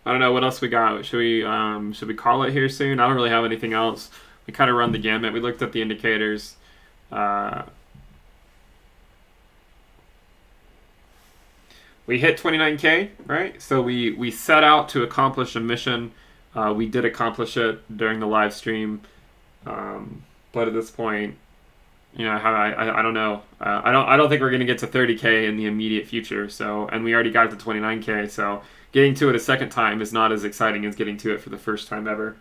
I don't know what else we got. Should we call it here soon? I don't really have anything else. We kind of run the gamut. We looked at the indicators. We hit 29K, right? So we set out to accomplish a mission. We did accomplish it during the live stream, but at this point, you know, I don't know. I don't think we're gonna get to 30K in the immediate future. So, and we already got to 29K. So, getting to it a second time is not as exciting as getting to it for the first time ever.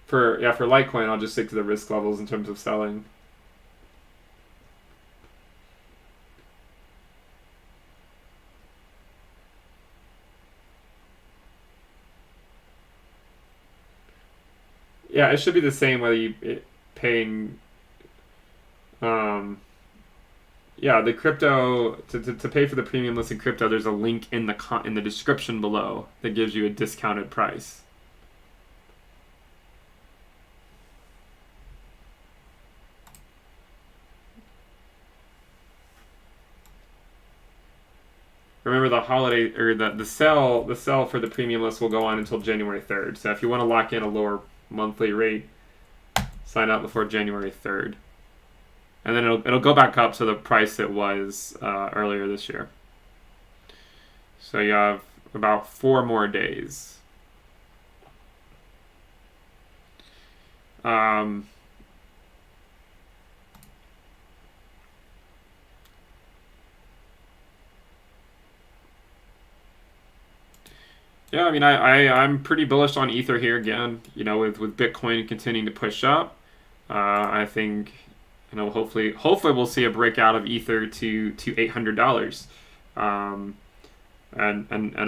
For Litecoin, I'll just stick to the risk levels in terms of selling. Yeah, it should be the same whether you paying. Yeah, the crypto to pay for the premium listed crypto. There's a link in the description below that gives you a discounted price. Remember the holiday or the sale for the premium list will go on until January 3rd. So if you want to lock in a lower monthly rate, sign up before January 3rd. And then it'll go back up to the price it was earlier this year. So you have about 4 more days. Yeah, I mean, I'm pretty bullish on Ether here again. You know, with Bitcoin continuing to push up, I think, you know, hopefully we'll see a breakout of Ether to $800, and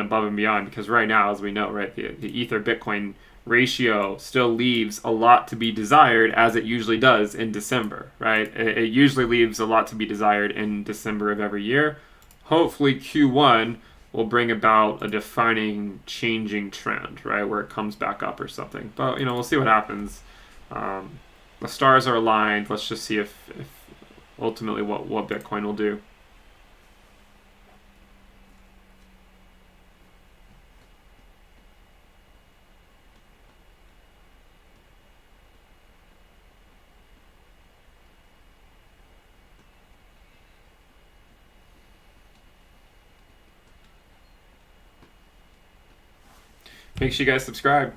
above and beyond. Because right now, as we know, right, the Ether Bitcoin ratio still leaves a lot to be desired, as it usually does in December, right? It usually leaves a lot to be desired in December of every year. Hopefully Q1 will bring about a defining changing trend, right, where it comes back up or something. But, you know, we'll see what happens. The stars are aligned. Let's just see if ultimately what Bitcoin will do. Make sure you guys subscribe.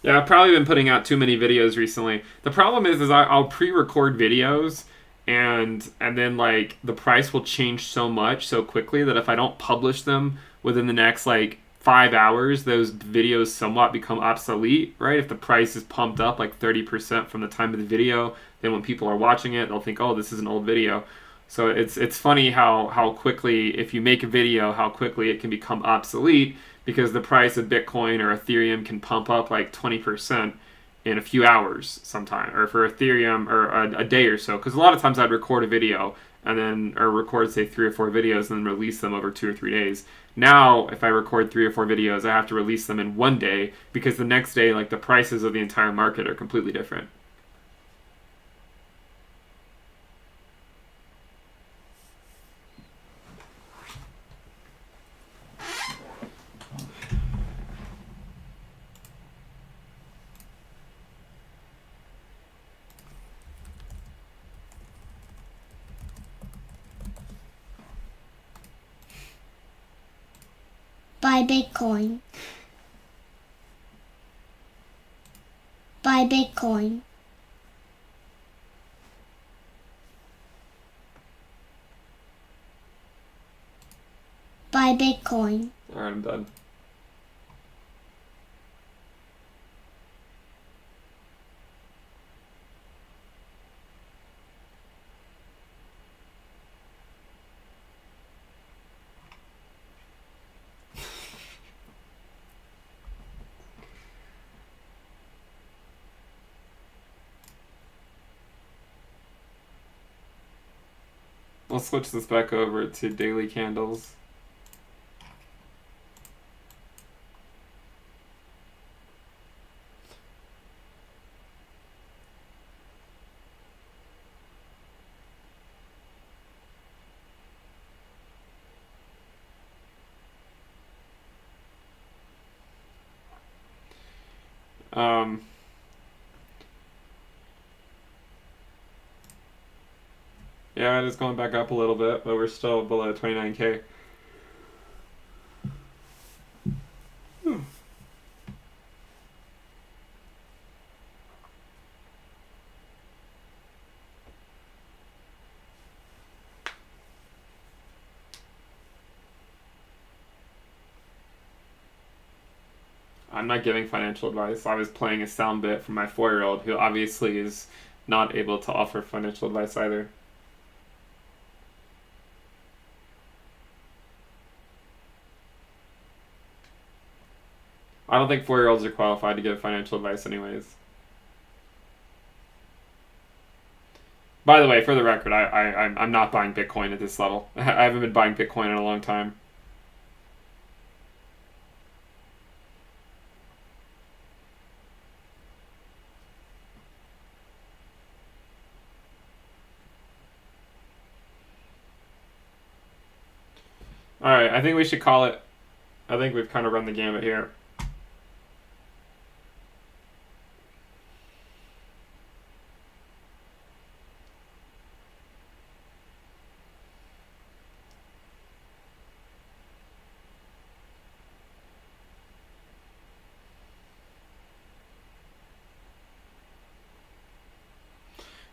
Yeah, I've probably been putting out too many videos recently. The problem is I'll pre-record videos and then like the price will change so much so quickly that if I don't publish them within the next like 5 hours, those videos somewhat become obsolete, right? If the price is pumped up like 30% from the time of the video, then when people are watching it, they'll think, oh, this is an old video. So it's funny how quickly, if you make a video, how quickly it can become obsolete because the price of Bitcoin or Ethereum can pump up like 20% in a few hours sometime, or for Ethereum or a day or so. Because a lot of times I'd record a video and then, or record say 3 or 4 videos and then release them over 2 or 3 days. Now, if I record 3 or 4 videos, I have to release them in one day because the next day, like the prices of the entire market are completely different. Buy Bitcoin. Buy Bitcoin. Buy Bitcoin. All right, I'm done. We'll switch this back over to daily candles. Yeah, it is going back up a little bit, but we're still below 29K. I'm not giving financial advice. I was playing a sound bit from my 4-year-old who obviously is not able to offer financial advice either. I don't think 4-year-olds are qualified to give financial advice anyways. By the way, for the record, I'm not buying Bitcoin at this level. I haven't been buying Bitcoin in a long time. Alright, I think we should call it. I think we've kind of run the gamut here.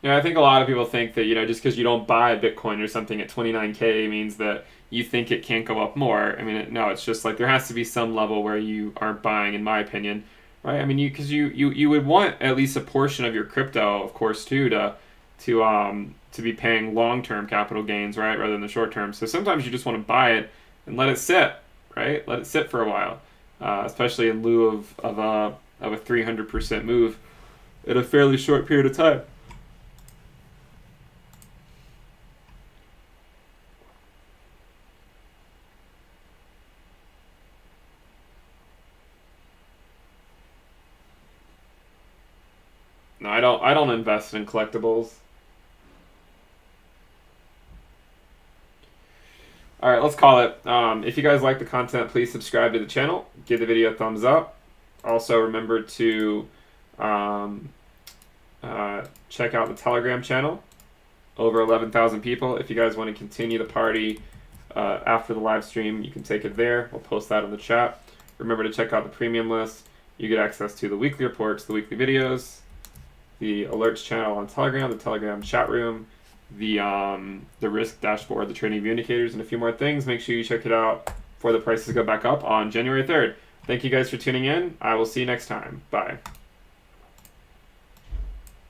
Yeah, I think a lot of people think that, just because you don't buy a Bitcoin or something at 29K means that you think it can't go up more. I mean, no, it's just like there has to be some level where you aren't buying, in my opinion, right? I mean, because you would want at least a portion of your crypto, of course, too, to be paying long-term capital gains, right, rather than the short-term. So sometimes you just want to buy it and let it sit, right? Let it sit for a while, especially in lieu of a 300% move in a fairly short period of time. No, I don't invest in collectibles. All right, let's call it. If you guys like the content, please subscribe to the channel. Give the video a thumbs up. Also, remember to check out the Telegram channel. Over 11,000 people. If you guys want to continue the party after the live stream, you can take it there. We'll post that in the chat. Remember to check out the premium list. You get access to the weekly reports, the weekly videos, the alerts channel on Telegram, the Telegram chat room, the risk dashboard, the trading view indicators, and a few more things. Make sure you check it out before the prices go back up on January 3rd. Thank you guys for tuning in. I will see you next time. Bye.